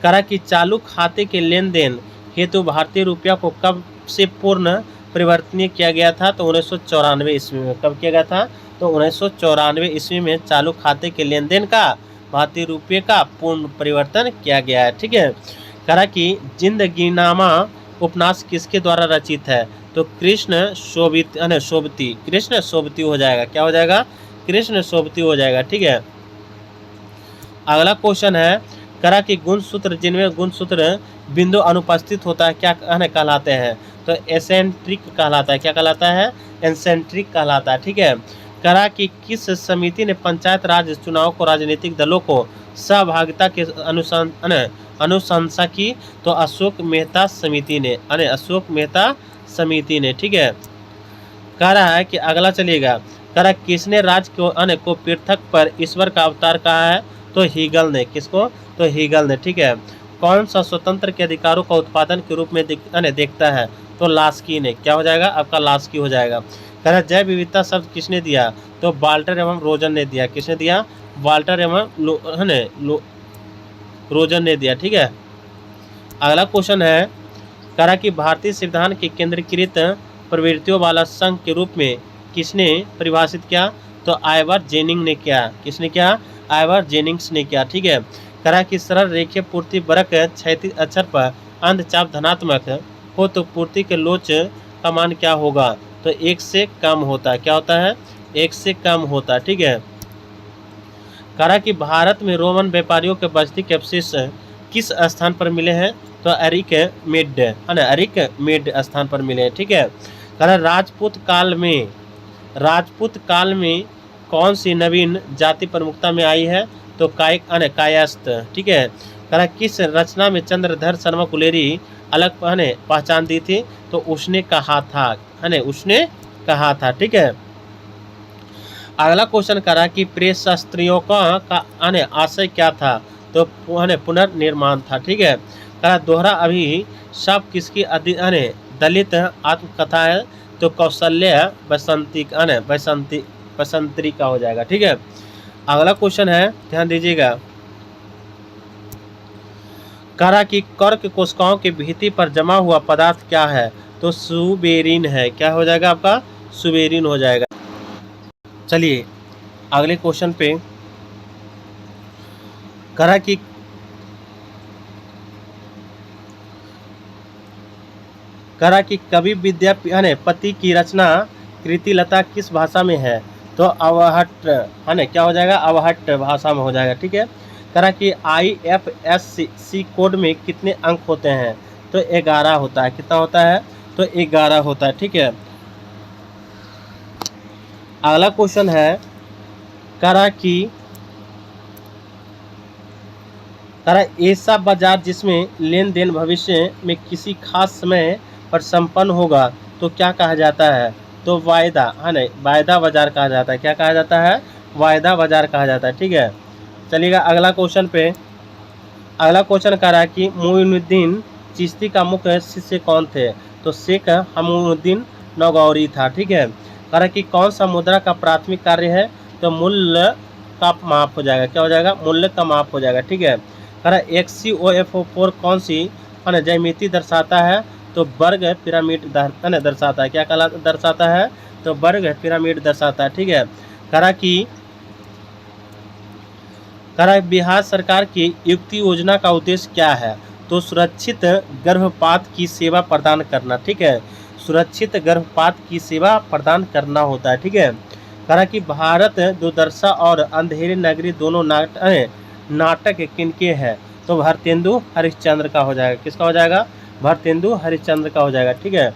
करा कि चालू खाते के लेन देन हेतु भारतीय रुपया को कब से पूर्ण परिवर्तनीय किया गया था, तो 1994 ईस्वी में। कब किया गया था, तो 1994 ईस्वी में चालू खाते के लेन देन का भारतीय रुपये का पूर्ण परिवर्तन किया गया है। ठीक है, करा कि जिंदगीनामा उपन्यास किसके द्वारा रचित है, तो कृष्ण सोबती, कृष्ण सोबती हो जाएगा। क्या हो जाएगा, कृष्ण सोबती हो जाएगा। ठीक है, अगला क्वेश्चन है करा कि गुणसूत्र जिनमें गुणसूत्र बिंदु अनुपस्थित होता है क्या कहलाते हैं, तो एसेंट्रिक कहलाता है। क्या कहलाता है, एसेंट्रिक कहलाता है। ठीक है, करा कि किस समिति ने पंचायत राज चुनाव को राजनीतिक दलों को सहभागिता के अनुशंसा की, तो अशोक मेहता समिति ने, अशोक मेहता समिति ने। ठीक है, कह रहा है कि अगला चलिएगा करा किसने राज को पृथक पर ईश्वर का अवतार कहा है, तो हीगल ने। किसको, तो हीगल ने। ठीक है, कौन सा स्वतंत्र के अधिकारों का उत्पादन के रूप में देखता है, तो लास्की ने। क्या हो जाएगा आपका, लास्की हो जाएगा। कह रहा जैव विविधता शब्द किसने दिया, तो वाल्टर एवं रोजन ने दिया। किसने दिया, वाल्टर एवं रोजन ने दिया। ठीक है, अगला क्वेश्चन है करा कि भारतीय संविधान के केंद्रीकृत प्रवृत्तियों वाला संघ के रूप में किसने परिभाषित किया, तो आइवर जेनिंग ने किया। किसने किया, आइवर जेनिंग्स ने किया। ठीक है, करा कि सरल रेखीय पूर्ति वरक क्षैतिज अक्षर पर अंधचाप धनात्मक हो तो पूर्ति के लोच का मान क्या होगा, तो 1 से कम होता है। क्या होता है, 1 से कम होता है। ठीक है, करा कि भारत में रोमन व्यापारियों के बस्ती के अवशेष किस स्थान पर मिले हैं, तो अरिक मेड, है ना, अरिक मेड स्थान पर मिले हैं। ठीक है, करा राजपूत काल में कौन सी नवीन जाति प्रमुखता में आई है, तो कायस्थ। ठीक है, करा किस रचना में चंद्रधर शर्मा गुलेरी अलग पहचान दी थी, तो उसने कहा था, उसने कहा था। ठीक है, अगला क्वेश्चन करा कि प्रेस शास्त्रियों का आशय क्या था, तो पुनर्निर्माण था। ठीक है, करा दोहरा अभी सब किसकी दलित आत्मकथा है, तो कौशल्य बसंती का हो जाएगा। ठीक है, अगला क्वेश्चन है ध्यान दीजिएगा करा कि कर्क कोशिकाओं के भित्ति पर जमा हुआ पदार्थ क्या है, तो सुबेरिन है। क्या हो जाएगा आपका, सुबेरिन हो जाएगा। चलिए अगले क्वेश्चन पे करा कि कवि विद्यापति की रचना कृतिलता किस भाषा में है, तो अवहट्ट, है ना। क्या हो जाएगा, अवहट्ट भाषा में हो जाएगा। ठीक है, करा कि IFSC कोड में कितने अंक होते हैं, तो 11 होता है। कितना होता है, तो 11 होता है। ठीक है, अगला क्वेश्चन है करा ऐसा बाजार जिसमें लेन देन भविष्य में किसी खास समय पर संपन्न होगा, तो क्या कहा जाता है, तो वायदा, है ना, वायदा बाजार कहा जाता है। क्या कहा जाता है, वायदा बाजार कहा जाता है। ठीक है, चलिएगा अगला क्वेश्चन पे। अगला क्वेश्चन कह रहा है कि मोइनुद्दीन चिश्ती का मुख्य शिष्य कौन थे, तो शेख हमूदुद्दीन नगौरी था। ठीक है, कह रहा है कि कौन सा मुद्रा का प्राथमिक कार्य है, तो मूल्य का माप हो जाएगा, क्या हो जाएगा, मूल्य का माप हो जाएगा। ठीक है, कह रहा है XCOFO4 कौन सी है ना ज्यामिति दर्शाता है, तो वर्ग पिरामिड दर्शाता है। क्या कहला दर्शाता है, तो वर्ग पिरामिड दर्शाता है। ठीक है, कह रहा है बिहार सरकार की युक्ति योजना का उद्देश्य क्या है, तो सुरक्षित गर्भपात की सेवा प्रदान करना। ठीक है, सुरक्षित गर्भपात की सेवा प्रदान करना होता है। ठीक है, कह रहा कि भारत दुर्दशा और अंधेरी नगरी दोनों नाटक किनके हैं, तो भारतेंदु हरिश्चंद्र का हो जाएगा। किसका हो जाएगा, भारतेंदु हरिश्चंद्र का हो जाएगा। ठीक है,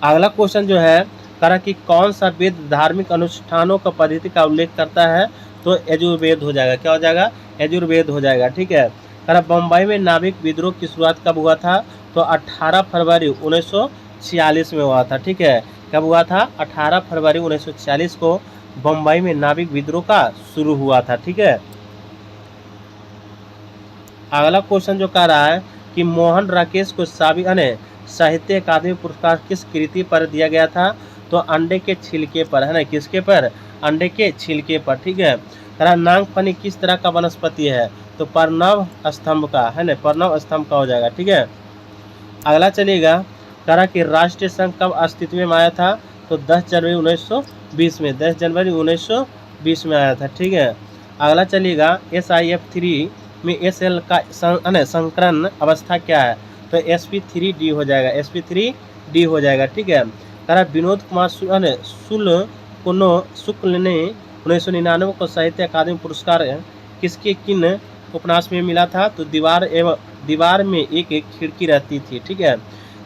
अगला क्वेश्चन जो है, कह रहा कि कौन सा वेद धार्मिक अनुष्ठानों का पद्धति का उल्लेख करता है, तो यजुर्वेद हो जाएगा। क्या हो जाएगा, यजुर्वेद हो जाएगा। ठीक है, कह रहा बम्बई में नाविक विद्रोह की शुरुआत कब हुआ था, तो 18 फरवरी 1946 में हुआ था। ठीक है, कब हुआ था, 18 फरवरी 1946 को बम्बई में नाविक विद्रोह का शुरू हुआ था। ठीक है, अगला क्वेश्चन जो कह रहा है कि मोहन राकेश को साहित्य अकादमी पुरस्कार किस कृति पर दिया गया था, तो अंडे के छिलके पर, है ना, किसके पर, अंडे के छिलके पर। ठीक है, कह रहा नागफनी किस तरह का वनस्पति है, तो पर्णव स्तंभ का, है ना, पर्णव स्तंभ का हो जाएगा। ठीक है, अगला चलिएगा, कह रहा कि राष्ट्रीय संघ कब अस्तित्व में आया था, तो 10 जनवरी 1920 में, 10 जनवरी 1920 में आया था। ठीक है, अगला चलिएगा, SIF3 में SL का संकरण अवस्था क्या है, तो sp3d हो जाएगा, sp3d हो जाएगा। ठीक है, कह रहा विनोद कुमार शुक्ल ने 1999 को साहित्य अकादमी पुरस्कार किसके किन उपन्यास में मिला था, तो दीवार में एक खिड़की रहती थी। ठीक है,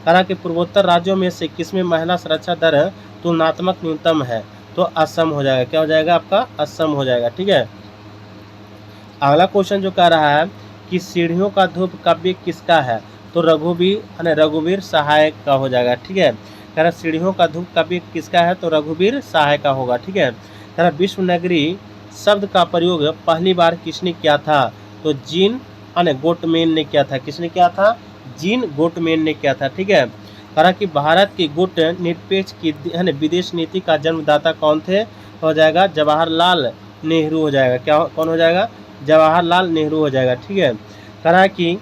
कह रहा कि पूर्वोत्तर राज्यों में से किसमें महिला सुरक्षा दर तुलनात्मक न्यूनतम है, तो असम हो जाएगा। क्या हो जाएगा आपका, असम हो जाएगा। ठीक है, अगला क्वेश्चन जो कह रहा है कि सीढ़ियों का धूप काव्य किसका है, तो रघुवीर सहाय का हो जाएगा। ठीक है, कह रहा सीढ़ियों का धूप काव्य किसका है, तो रघुवीर सहाय का होगा। ठीक है, कह रहा विश्व नगरी शब्द का प्रयोग पहली बार किसने किया था, तो जीन गोटमेन ने किया था। किसने किया था, जीन गोटमेन ने किया था। ठीक है, कह रहा कि भारत की गुट निरपेक्ष की विदेश नीति का जन्मदाता कौन थे, तो हो जाएगा जवाहरलाल नेहरू हो जाएगा। क्या कौन हो जाएगा, जवाहरलाल नेहरू हो जाएगा। ठीक है, कह रहा कि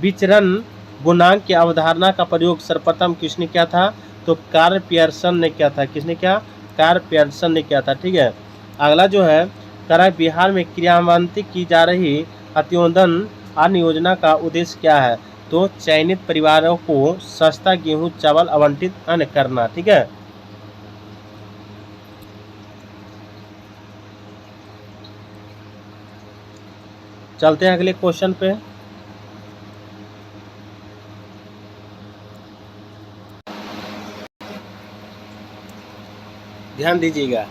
विचरण गुणांक की अवधारणा का प्रयोग सर्वप्रथम किसने किया था, तो कार्ल पियर्सन ने किया था। किसने किया, कार्ल पियर्सन ने किया था। ठीक है, अगला जो है, कह रहा है बिहार में क्रियान्वित की जा रही अंत्योदय अन्न योजना का उद्देश्य क्या है, तो चयनित परिवारों को सस्ता गेहूं चावल आवंटित अन्न करना। ठीक है, चलते हैं अगले क्वेश्चन पे। ध्यान दीजिएगा,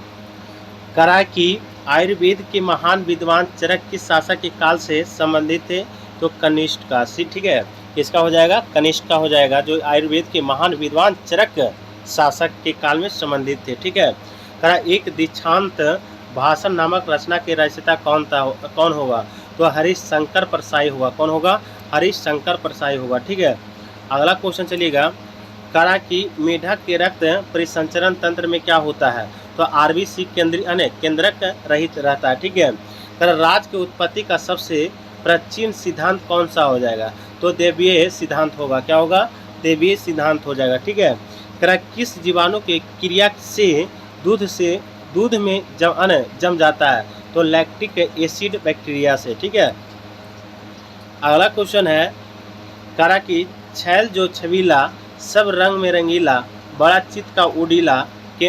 कह रहा है कि आयुर्वेद के महान विद्वान चरक किस शासक के काल से संबंधित थे, तो कनिष्क का। ठीक है, किसका हो जाएगा, कनिष्क का हो जाएगा, जो आयुर्वेद के महान विद्वान चरक शासक के काल में संबंधित थे। ठीक है, कह रहा एक दीक्षांत भाषण नामक रचना के रचयिता कौन होगा, तो हरीश शंकर परसाई होगा। कौन होगा, हरीश शंकर परसाई होगा। ठीक है, अगला क्वेश्चन चलिएगा, कह रहा कि मेढक के रक्त परिसंचरण तंत्र में क्या होता है, तो RBC केंद्रक रहित रहता है। ठीक है, कह रहा राज की उत्पत्ति का सबसे प्राचीन सिद्धांत कौन सा हो जाएगा, तो देवीय सिद्धांत होगा। क्या होगा, देवीय सिद्धांत हो जाएगा। ठीक है, कह रहा किस जीवाणु के क्रिया से दूध में जम जाता है, तो लैक्टिक एसिड बैक्टीरिया से। ठीक है, अगला क्वेश्चन है, कह रहा कि छैल जो छबीला सब रंग में रंगीला बड़ा चित का उड़ीला के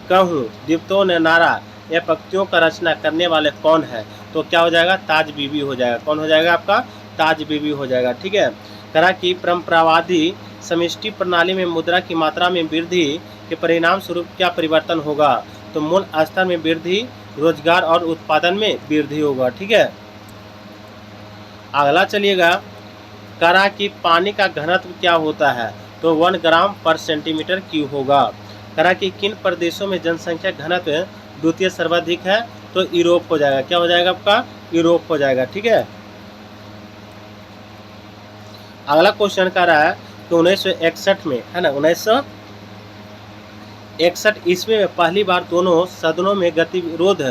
कहूँ दीप्तों ने नारा या पंक्तियों का रचना करने वाले कौन है, तो क्या हो जाएगा, ताज बीबी हो जाएगा। कौन हो जाएगा आपका, ताज बीबी हो जाएगा। ठीक है, कह रहा कि परंपरावादी समष्टि प्रणाली में मुद्रा की मात्रा में वृद्धि के परिणाम स्वरूप क्या परिवर्तन होगा, तो मूल स्तर में वृद्धि, रोजगार और उत्पादन में वृद्धि होगा। ठीक है, अगला चलिएगा, कह रहा कि पानी का घनत्व क्या होता है, तो 1 ग्राम पर सेंटीमीटर क्यूब होगा। कह रहा कि किन प्रदेशों में जनसंख्या घनत्व द्वितीय सर्वाधिक है, तो यूरोप हो जाएगा। क्या हो जाएगा आपका, यूरोप हो जाएगा। ठीक है, अगला क्वेश्चन कह रहा है कि 1961 में, है ना, 61 ईस्वी में पहली बार दोनों सदनों में गतिविरोध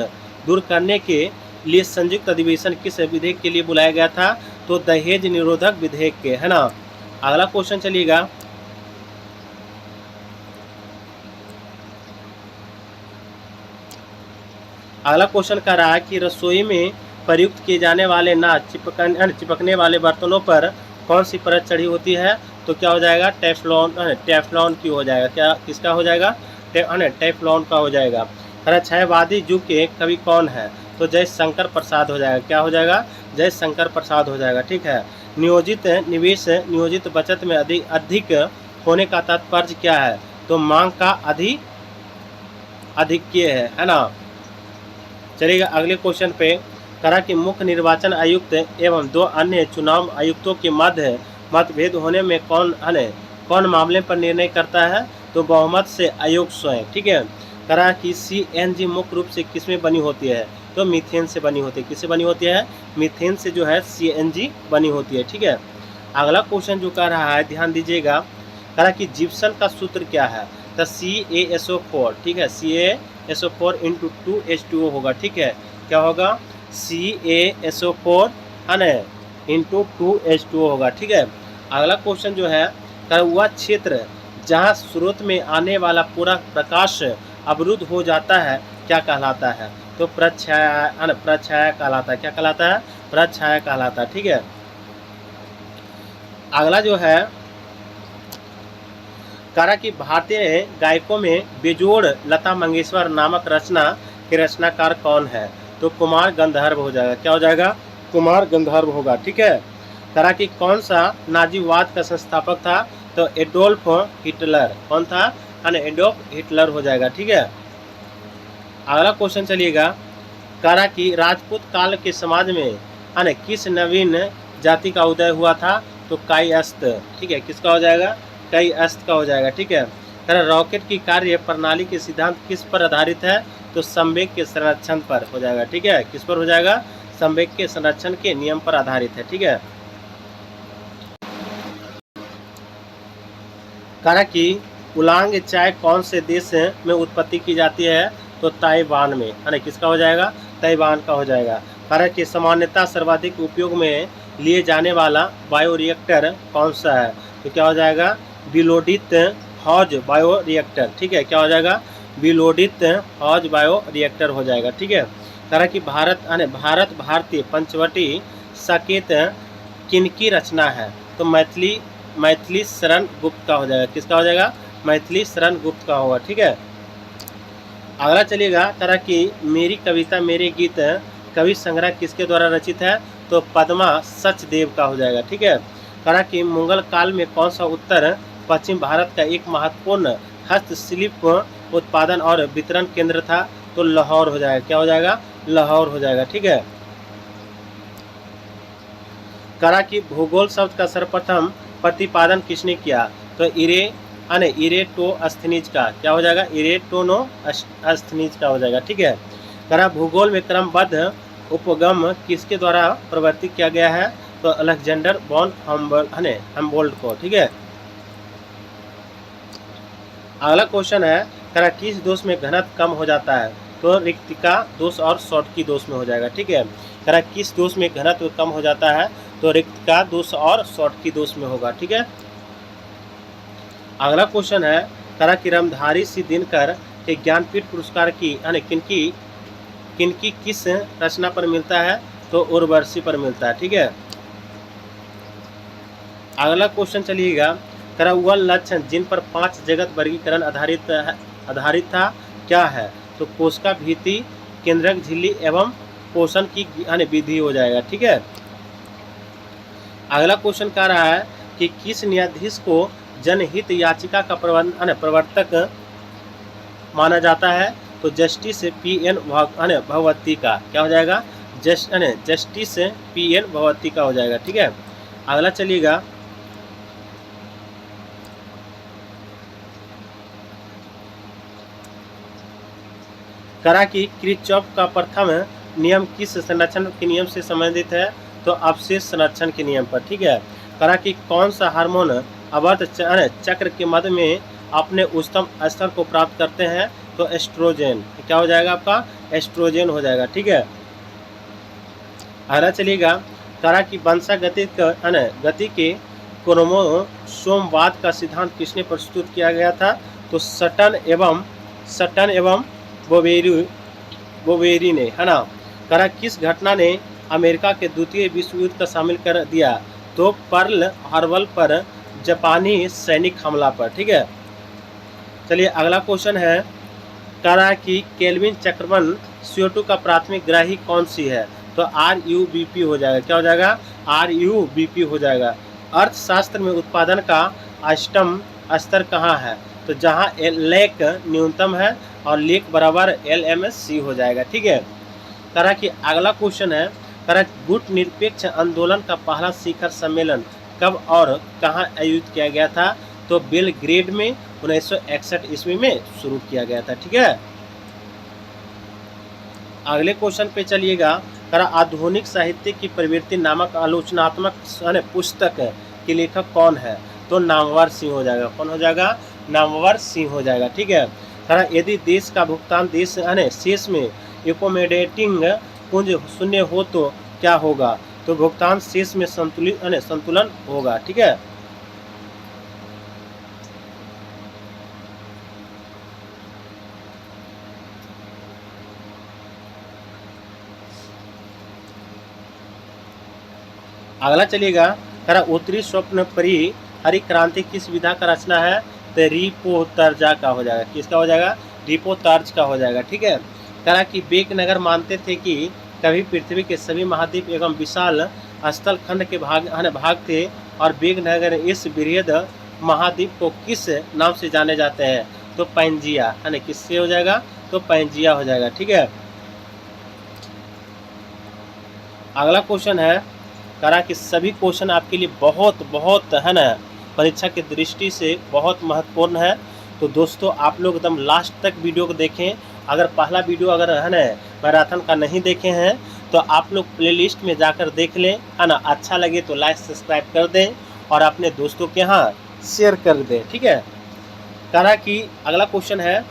दूर करने के लिए संयुक्त अधिवेशन किस विधेयक के लिए बुलाया गया था? तो दहेज निरोधक विधेयक के, है ना। अगला क्वेश्चन चलिएगा, अगला क्वेश्चन कह रहा है कि रसोई में प्रयुक्त किए जाने वाले ना चिपकने वाले बर्तनों पर कौन सी परत चढ़ी होती है? तो क्या हो जाएगा? टेफ्लॉन की हो जाएगा। क्या किसका हो जाएगा? टेफ्लॉन का हो जाएगा। छायावादी युग के कवि कौन है? तो जय शंकर प्रसाद हो जाएगा। क्या हो जाएगा? जय शंकर प्रसाद हो जाएगा। ठीक है। नियोजित निवेश नियोजित बचत में अधिक होने का तात्पर्य क्या है? तो मांग का अधिक्य है ना। चलिएगा अगले क्वेश्चन पे, करा कि मुख्य निर्वाचन आयुक्त एवं 2 अन्य चुनाव आयुक्तों के मध्य मतभेद होने में कौन मामले पर निर्णय करता है? तो बहुमत से आयोग स्वयं। ठीक है। करा कि CNG मुख्य रूप से किसमें बनी होती है? तो मीथेन से बनी होती है। किससे बनी होती है? मीथेन से जो है CNG बनी होती है। ठीक है। अगला क्वेश्चन जो कह रहा है, ध्यान दीजिएगा, करा कि जिप्सम का सूत्र क्या है? तो CaSO4। ठीक है। CaSO4 × 2H2O होगा। ठीक है। क्या होगा? CaSO4 है ना × 2H2O होगा। ठीक है। अगला क्वेश्चन जो है, वह क्षेत्र जहाँ स्रोत में आने वाला पूरा प्रकाश अवरुद्ध हो जाता है क्या कहलाता है? तो प्रछाया कहलाता है। क्या कहलाता है? प्रछाया कहलाता है। ठीक है। अगला जो है, करा कि भारतीय गायकों में बेजोड़ लता मंगेशकर नामक रचना के रचनाकार कौन है? तो कुमार गंधर्व हो जाएगा। क्या हो जाएगा? कुमार गंधर्व होगा। ठीक है। करा कि कौन सा नाजीवाद का संस्थापक था? तो एडोल्फ हिटलर। कौन था? एडोल्फ हिटलर हो जाएगा। ठीक है। अगला क्वेश्चन चलिएगा, करा कि राजपूत काल के समाज में किस नवीन जाति का उदय हुआ था? तो कायस्थ। ठीक है। किसका हो जाएगा? कायस्थ का हो जाएगा। ठीक है। रॉकेट की कार्य प्रणाली के सिद्धांत किस पर आधारित है? तो संवेग के संरक्षण पर हो जाएगा। ठीक है। किस पर हो जाएगा? संवेग के संरक्षण के नियम पर आधारित है। ठीक है। कहा कि उलांग चाय कौन से देश में उत्पत्ति की जाती है? तो ताइवान में, है ना। किसका हो जाएगा? ताइवान का हो जाएगा। कहा कि सामान्यतः सर्वाधिक उपयोग में लिए जाने वाला बायोरिएक्टर कौन सा है? तो क्या हो जाएगा? विलोडित हौज बायोरिएक्टर। ठीक है। क्या हो जाएगा? विलोडित हौज बायोरिएक्टर हो जाएगा। ठीक है। कहा कि भारतीय पंचवटी साकेत किनकी रचना है? तो मैथिली शरण गुप्त का हो जाएगा। किसका हो जाएगा? मैथिली शरण गुप्त का होगा। ठीक है। अगला चलिएगा, करा कि मेरी कविता मेरे गीत कवि संग्रह किसके द्वारा रचित है? तो पद्मा सचदेव का हो जाएगा। ठीक है। करा कि मुगल काल में कौन सा उत्तर पश्चिम भारत का एक महत्वपूर्ण हस्तशिल्प उत्पादन और वितरण केंद्र था? तो लाहौर हो जाएगा। क्या हो जाएगा? लाहौर हो जाएगा। ठीक है। करा कि भूगोल शब्द का सर्वप्रथम प्रतिपादन किसने किया? तो इरेटोस्थनीज का। क्या हो जाएगा? इरेटोनोस्थनीज का हो जाएगा। ठीक है। करा भूगोल में क्रमबद्ध उपगम किसके द्वारा प्रवर्तित किया गया है? तो अलेक्जेंडर वॉन हम्बोल्ट को। ठीक है। अगला क्वेश्चन है, करा किस दोष में घनत्व कम हो जाता है? तो रिक्तिका दोष और शॉर्टकी दोष में हो जाएगा। ठीक है। करा किस दोष में घनत्व कम हो जाता है? तो रिक्तिका दोष और शॉर्टकी दोष में होगा। ठीक है। अगला क्वेश्चन है, करा कि रामधारी सिंह दिनकर के ज्ञानपीठ पुरस्कार किनकी किस रचना पर मिलता है? तो उर्वशी पर मिलता है। ठीक है। अगला क्वेश्चन चलिएगा, करा वह लक्षण जिन पर 5 जगत वर्गीकरण आधारित था क्या है? तो कोशिका भित्ति, केंद्रक झिल्ली एवं पोषण की विधि हो जाएगा। ठीक है। अगला क्वेश्चन कह रहा है कि किस न्यायाधीश को जनहित याचिका का प्रवर्तक माना जाता है? तो जस्टिस PN भगवती का। क्या हो जाएगा? जस्टिस PN भगवती का हो जाएगा। ठीक है। अगला चलिएगा, करा कि किरचॉफ का प्रथम नियम किस संरक्षण के नियम से संबंधित है? तो अवशेष संरक्षण के नियम पर। ठीक है। करा कि कौन सा हार्मोन आवर्त चक्र के मध्य में अपने उच्चतम स्तर को प्राप्त करते हैं? तो एस्ट्रोजन। क्या हो जाएगा आपका? एस्ट्रोजन हो जाएगा। ठीक है, अगला चलिएगा, करा की वंशागतिक गति के क्रोमोसोमवाद का सिद्धांत किसने प्रस्तुत किया गया था? तो सटन एवं बोवेरी ने, है ना। करा किस घटना ने अमेरिका के द्वितीय विश्व युद्ध का शामिल कर दिया? तो पर्ल हार्बर पर जापानी सैनिक हमला पर। ठीक है, चलिए अगला क्वेश्चन है, करा की केल्विन चक्रवन CO2 का प्राथमिक ग्राही कौन सी है? तो RUBP हो जाएगा। क्या हो जाएगा? RUBP हो जाएगा। अर्थशास्त्र में उत्पादन का अष्टम स्तर कहाँ है? तो जहाँ लेक न्यूनतम है और लेक बराबर LMSC हो जाएगा। ठीक है, तरह की अगला क्वेश्चन है, तरह गुट निरपेक्ष आंदोलन का पहला शिखर सम्मेलन कब और कहाँ आयोजित किया गया था? तो बेलग्रेड में 1961 ईस्वी में शुरू किया गया था। ठीक है, अगले क्वेश्चन पे चलिएगा, करा आधुनिक साहित्य की प्रवृत्ति नामक आलोचनात्मक पुस्तक के लेखक कौन है? तो नामवर सिंह हो जाएगा। कौन हो जाएगा? नामवर सिंह हो जाएगा। ठीक है, करा यदि देश का भुगतान देश शेष में एकोमोडेटिंग पुंज शून्य हो तो क्या होगा? तो भुगतान शेष में संतुलन होगा। ठीक है, अगला चलिएगा, करा उत्तरी स्वप्न परी हरी क्रांति किस विधा का रचना है? तो रिपोर्टर्जा का हो जाएगा। किसका हो जाएगा? रिपोर्टर्ज का हो जाएगा। ठीक है, करा कि बेकनगर मानते थे कि कभी पृथ्वी के सभी महाद्वीप एवं विशाल स्थल खंड के भाग थे और बेकनगर इस बृहद महाद्वीप को किस नाम से जाने जाते हैं? तो पैंजिया, है ना। किससे हो जाएगा? तो पैंजिया हो जाएगा। ठीक है, अगला क्वेश्चन है, करा कि सभी क्वेश्चन आपके लिए बहुत है ना परीक्षा की दृष्टि से बहुत महत्वपूर्ण है। तो दोस्तों आप लोग एकदम लास्ट तक वीडियो को देखें। अगर पहला वीडियो अगर है ना मैराथन का नहीं देखे हैं तो आप लोग प्लेलिस्ट में जाकर देख लें, है ना। अच्छा लगे तो लाइक सब्सक्राइब कर दें और अपने दोस्तों के यहाँ शेयर कर दें। ठीक है, करा कि अगला क्वेश्चन है,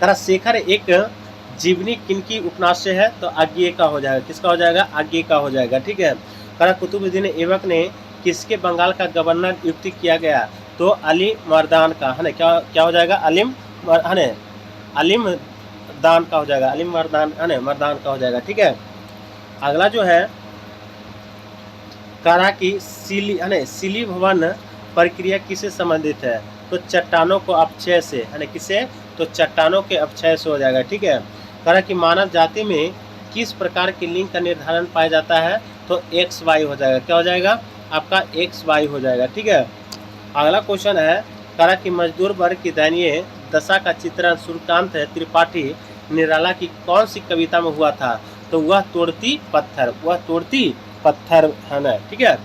करा शेखर एक जीवनी किनकी उपन्यास से है? तो आज्ञे का हो जाएगा। किसका हो जाएगा? आज्ञे का हो जाएगा। ठीक है, करा कुतुबुद्दीन ऐबक ने किसके बंगाल का गवर्नर नियुक्त किया गया? तो अली मर्दान का, है ना। क्या हो जाएगा? अलीम दान का हो जाएगा। अलीम मर्दान, है ना, मर्दान का हो जाएगा। ठीक है, अगला जो है, करा की सिली भवन प्रक्रिया किससे संबंधित है? तो चट्टानों को अपक्षय से, है ना। किससे? तो चट्टानों के अपक्षय से हो जाएगा। ठीक है, करा कि मानव जाति में किस प्रकार के लिंग का निर्धारण पाया जाता है? तो XY हो जाएगा। क्या हो जाएगा? आपका XY हो जाएगा। ठीक है, अगला क्वेश्चन है, करा कि मजदूर वर्ग की दयनीय दशा का चित्रण सूर्यकांत त्रिपाठी निराला की कौन सी कविता में हुआ था? तो वह तोड़ती पत्थर, है ना। ठीक है,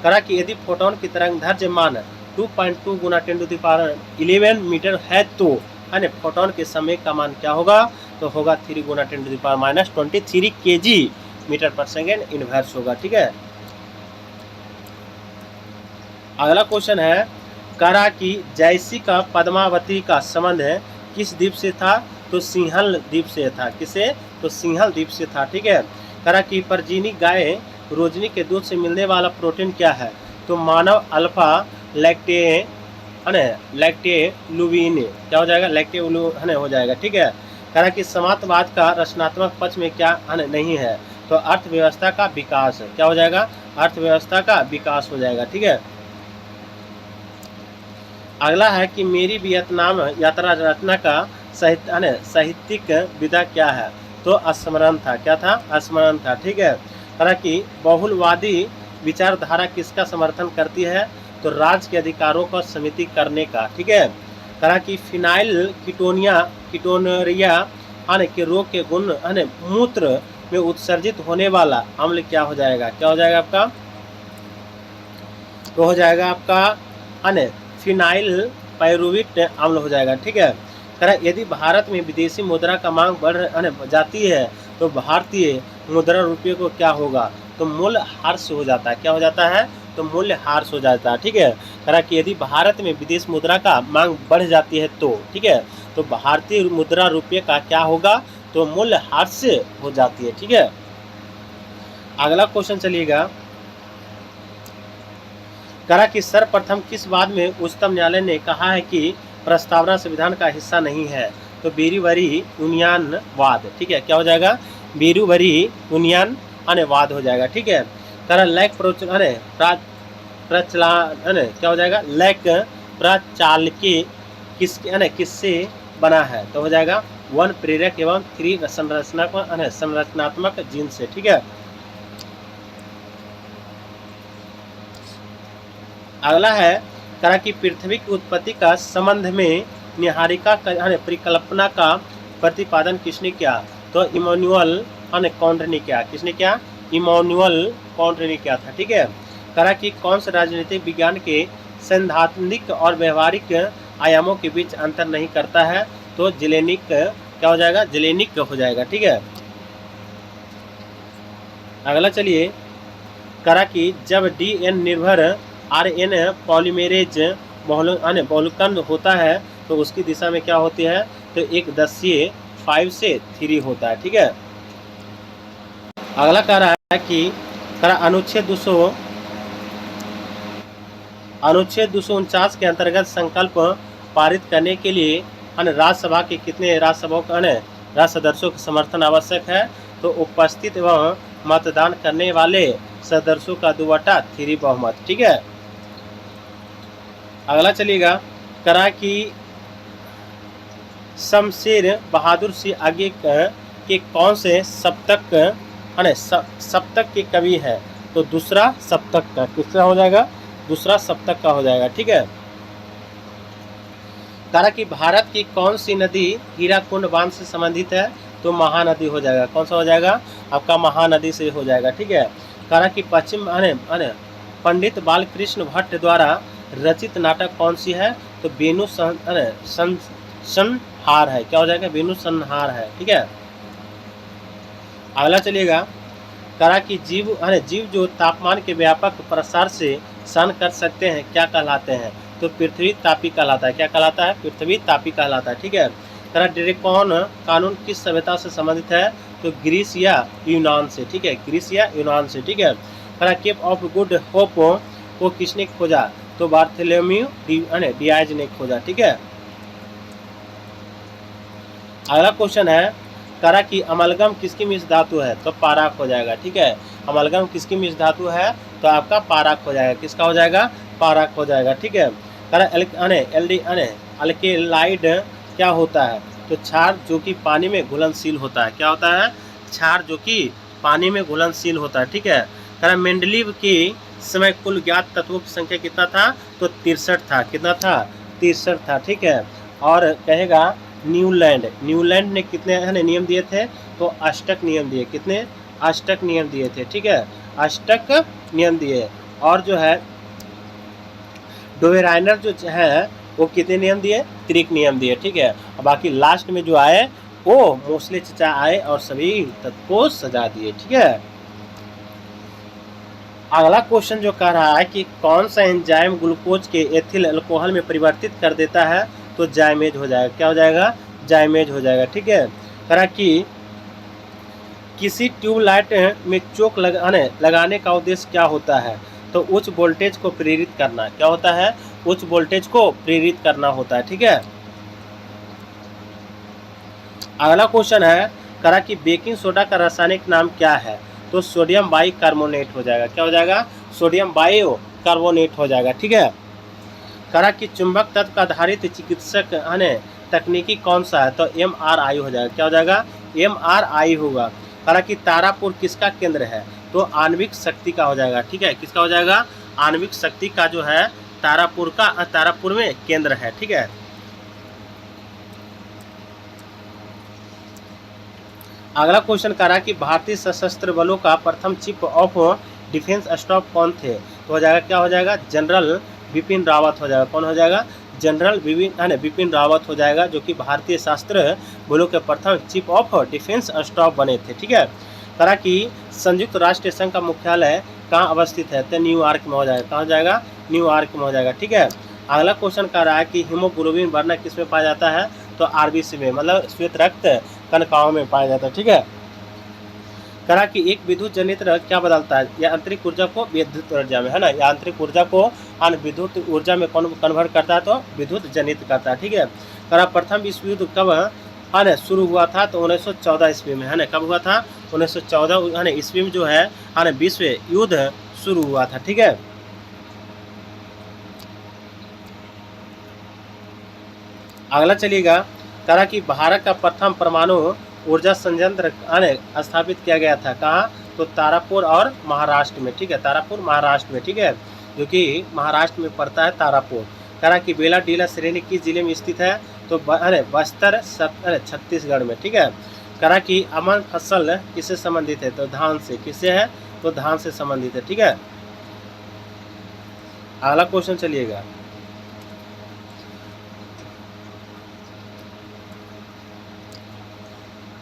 करा कि यदि फोटोन की तरंग दैर्घ्य मान 2.2 × 10⁻11 मीटर है तो, है ना, फोटोन के समय का मान क्या होगा? तो होगा 3 × 10⁻23 kg मीटर पर सेकेंड इनवर्स होगा। ठीक है, अगला क्वेश्चन है, करा कि जयसी का पद्मावती का संबंध है किस द्वीप से था? तो सिंहल द्वीप से था। किसे? तो सिंहल द्वीप से था। ठीक है, करा कि परजीवी गाय रोजनी के दूध से मिलने वाला प्रोटीन क्या है? तो मानव अल्फा लैक्टेलुबिन। क्या हो जाएगा? लैक्टेलुबिन हो जाएगा। ठीक है, करा कि समाजवाद का रचनात्मक पक्ष में क्या नहीं है? तो अर्थव्यवस्था का विकास। क्या हो जाएगा? अर्थव्यवस्था का विकास हो जाएगा। ठीक है, अगला है कि मेरी वियतनाम यात्रा रचना का साहित्यिक विधा क्या है? तो स्मरण था। क्या था? स्मरण था। ठीक है, करा कि बहुलवादी विचारधारा किसका समर्थन करती है? तो राज्य के अधिकारों का समिति करने का। ठीक है, करा कि फिनाइल कीटोनरिया के रोग के गुण मूत्र में उत्सर्जित होने वाला अम्ल क्या हो जाएगा? क्या हो जाएगा आपका? तो हो जाएगा आपका फिनाइल पायरुवेट अम्ल हो जाएगा। ठीक है, करा यदि भारत में विदेशी मुद्रा का मांग बढ़ जाती है तो भारतीय मुद्रा रुपये को क्या होगा? तो मूल्य ह्रास हो जाता है। क्या हो जाता है? तो मूल्य ह्रास हो जाता है। ठीक है, करा कि यदि भारत में विदेश मुद्रा का मांग बढ़ जाती है तो, ठीक है, तो भारतीय मुद्रा रुपये का क्या होगा, तो मूल्य ह्रास से हो जाती है, ठीक है। अगला क्वेश्चन चलिएगा, करा कि सर्वप्रथम किस वाद में उच्चतम न्यायालय ने कहा है कि प्रस्तावना संविधान का हिस्सा नहीं है, तो बीरूवरी यूनियन वाद, ठीक है, क्या हो जाएगा, बीरूवरी यूनियन वाद हो जाएगा, ठीक है। करा लैक प्रचलन क्या हो जाएगा, लैक प्रचालकी किससे बना है, तो हो जाएगा वन प्रेरक एवं 3 संरचनात्मक जीन से, ठीक है। अगला है, करा कि पृथ्वी की उत्पत्ति का संबंध में निहारिका परिकल्पना का प्रतिपादन किसने किया, तो इमैनुअल कांट ने किया, किसने किया, इमैनुअल कांट ने किया था, ठीक है। करा कि कौन से राजनीतिक विज्ञान के सैद्धांतिक और व्यवहारिक आयामों के बीच अंतर नहीं करता है, तो जेलेनिक क्या हो जाएगा, जेलेनिक हो जाएगा, ठीक है। अगला चलिए, करा कि जब डीएन निर्भर आरएन पॉलीमेरेज बहुलकन होता है तो उसकी दिशा में क्या होती है, तो एक दशीय 5 से 3 होता है, ठीक है। अगला कह रहा है कि अनुच्छेद 249 के अंतर्गत संकल्प पारित करने के लिए राज्यसभा के कितने राज्य सदस्यों का समर्थन आवश्यक है, तो उपस्थित एवं मतदान करने वाले सदस्यों का 2/3 बहुमत, ठीक है। अगला चलिएगा, करा कि शमशेर बहादुर सिंह आगे के कौन से सप्तक के कवि है, तो दूसरा सप्तक का, किसका हो जाएगा, दूसरा सप्तक का हो जाएगा, ठीक है। करा कि भारत की कौन सी नदी हीराकुंड बांध से संबंधित है, तो महानदी हो जाएगा, कौन सा हो जाएगा, आपका महानदी से हो जाएगा, ठीक है। करा कि पश्चिम पंडित बालकृष्ण भट्ट द्वारा रचित नाटक कौन सी है, तो वेणु संहार है, क्या हो जाएगा, वेणु संहार है, ठीक है। अगला चलिएगा, करा कि जीव जो तापमान के व्यापक प्रसार से सहन कर सकते हैं क्या कहलाते हैं, तो पृथ्वी तापी कहलाता है, क्या कहलाता है, पृथ्वी तापी कहलाता है, ठीक है। करा ड्रैकन कानून किस सभ्यता से संबंधित है, तो ग्रीस या यूनान से, ठीक है, ग्रीस या यूनान से, ठीक है। करा केप ऑफ गुड होप को किसने खोजा, तो बार्थोलोम्यू डियाज ने खोजा, ठीक है। अगला क्वेश्चन है, करा कि अमलगम किसकी मिश्र धातु है, तो पाराक हो जाएगा, ठीक है। अमलगम किसकी मिश्र धातु है, तो आपका पाराक हो जाएगा, किसका हो जाएगा, पाराक हो जाएगा, ठीक है। करा अल्केलाइड क्या होता है, तो क्षार जो कि पानी में घुलनशील होता है, क्या होता है, क्षार जो कि पानी में घुलनशील होता है, ठीक है। करा मेंडलीव की समय कुल ज्ञात तत्वों की संख्या कितना था, तो 63 था, कितना था, 63 था, ठीक है। और कहेगा न्यूलैंड ने कितने नियम दिए थे, तो अष्टक नियम दिए, कितने, अष्टक नियम दिए थे, ठीक है, अष्टक नियम दिए। और जो है डोवेराइनर जो है वो कितने नियम दिए, त्रिक नियम दिए, ठीक है। और बाकी लास्ट में जो आए वो मोस्ले चचा आए और सभी तत्व को सजा दिए, ठीक है। अगला क्वेश्चन जो कह रहा है कि कौन सा एंजाइम ग्लूकोज के एथिल अल्कोहल में परिवर्तित कर देता है, तो जाइमेज हो जाएगा, क्या हो जाएगा, जाइमेज हो जाएगा, ठीक है। करा कि किसी ट्यूबलाइट में चोक लगाने का उद्देश्य क्या होता है, तो उच्च वोल्टेज को प्रेरित करना, क्या होता है, उच्च वोल्टेज को प्रेरित करना होता है, ठीक है। अगला क्वेश्चन है, करा कि बेकिंग सोडा का रासायनिक नाम क्या है, तो सोडियम बाइकार्बोनेट हो जाएगा, क्या हो जाएगा, सोडियम बाइकार्बोनेट हो जाएगा, ठीक है। करा कि चुंबक तत्व का आधारित चिकित्सक तकनीकी कौन सा है, तो MRI हो जाएगा, क्या हो जाएगा, MRI होगा। करा कि तारापुर किसका केंद्र है, तो आणविक शक्ति का हो जाएगा, ठीक है, किसका हो जाएगा, आणविक शक्ति का जो है तारापुर में केंद्र है, ठीक है। अगला क्वेश्चन करा कि भारतीय सशस्त्र बलों का प्रथम चीफ ऑफ डिफेंस स्टाफ कौन थे, तो हो जाएगा, क्या हो जाएगा, जनरल बिपिन रावत हो जाएगा, कौन हो जाएगा, जनरल बिपिन रावत हो जाएगा, जो कि भारतीय सशस्त्र बलों के प्रथम चीफ ऑफ डिफेंस स्टाफ बने थे, ठीक है। करा कि संयुक्त राष्ट्र संघ का मुख्यालय कहाँ अवस्थित है, तो न्यूयॉर्क में हो जाएगा। कहाँ हो जाएगा, न्यूयॉर्क में हो जाएगा। ठीक है। अगला क्वेश्चन कह रहा है कि हीमोग्लोबिन बढ़ना किस में पाया जाता है, तो आरबीसी में, मतलब श्वेत रक्त कणिकाओं में पाया जाता है। ठीक है। कहा कि एक विद्युत जनित क्या बदलता है, या आंतरिक ऊर्जा को विद्युत ऊर्जा में, है ना, या आंतरिक ऊर्जा को विद्युत ऊर्जा में कौन कन्वर्ट करता है, तो विद्युत जनित करता है। ठीक है। कहा प्रथम विश्व युद्ध कब है ना शुरू हुआ था, तो 1914 ईस्वी में, है ना, कब हुआ था, 1914 है ना ईस्वी में जो है ना विश्व युद्ध शुरू हुआ था। ठीक है। अगला चलिएगा, कहा कि भारत का प्रथम परमाणु ऊर्जा संयंत्र स्थापित किया गया था, कहाँ, तो तारापुर और महाराष्ट्र में। ठीक है। तारापुर महाराष्ट्र में। ठीक है, जो कि महाराष्ट्र में पड़ता है तारापुर। कहा कि बेला डीला श्रेणी किस जिले में स्थित है, तो बस्तर छत्तीसगढ़ में। ठीक है। कहा कि अमन फसल किससे संबंधित है, तो धान से। किससे है, तो धान से संबंधित है। ठीक है। अगला क्वेश्चन चलिएगा,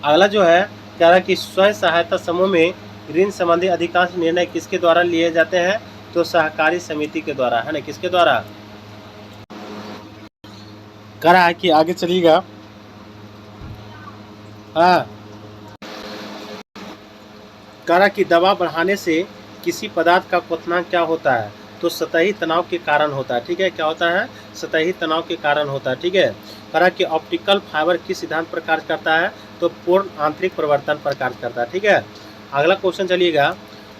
अगला जो है कह रहा कि स्वयं सहायता समूह में ऋण संबंधी अधिकांश निर्णय किसके द्वारा लिए जाते हैं, तो सहकारी समिति के द्वारा, है ना, किसके द्वारा। कह रहा है कि आगे चलिएगा, हाँ, कह रहा कि दबाव बढ़ाने से किसी पदार्थ का क्वथनांक क्या होता है, तो सतही तनाव के कारण होता है। ठीक है। क्या होता है, सतही तनाव के कारण होता है। ठीक है। कह रहा कि ऑप्टिकल फाइबर किस सिद्धांत पर कार्य करता है, तो पूर्ण आंतरिक परिवर्तन पर कार्य करता है। ठीक है। अगला क्वेश्चन चलिएगा,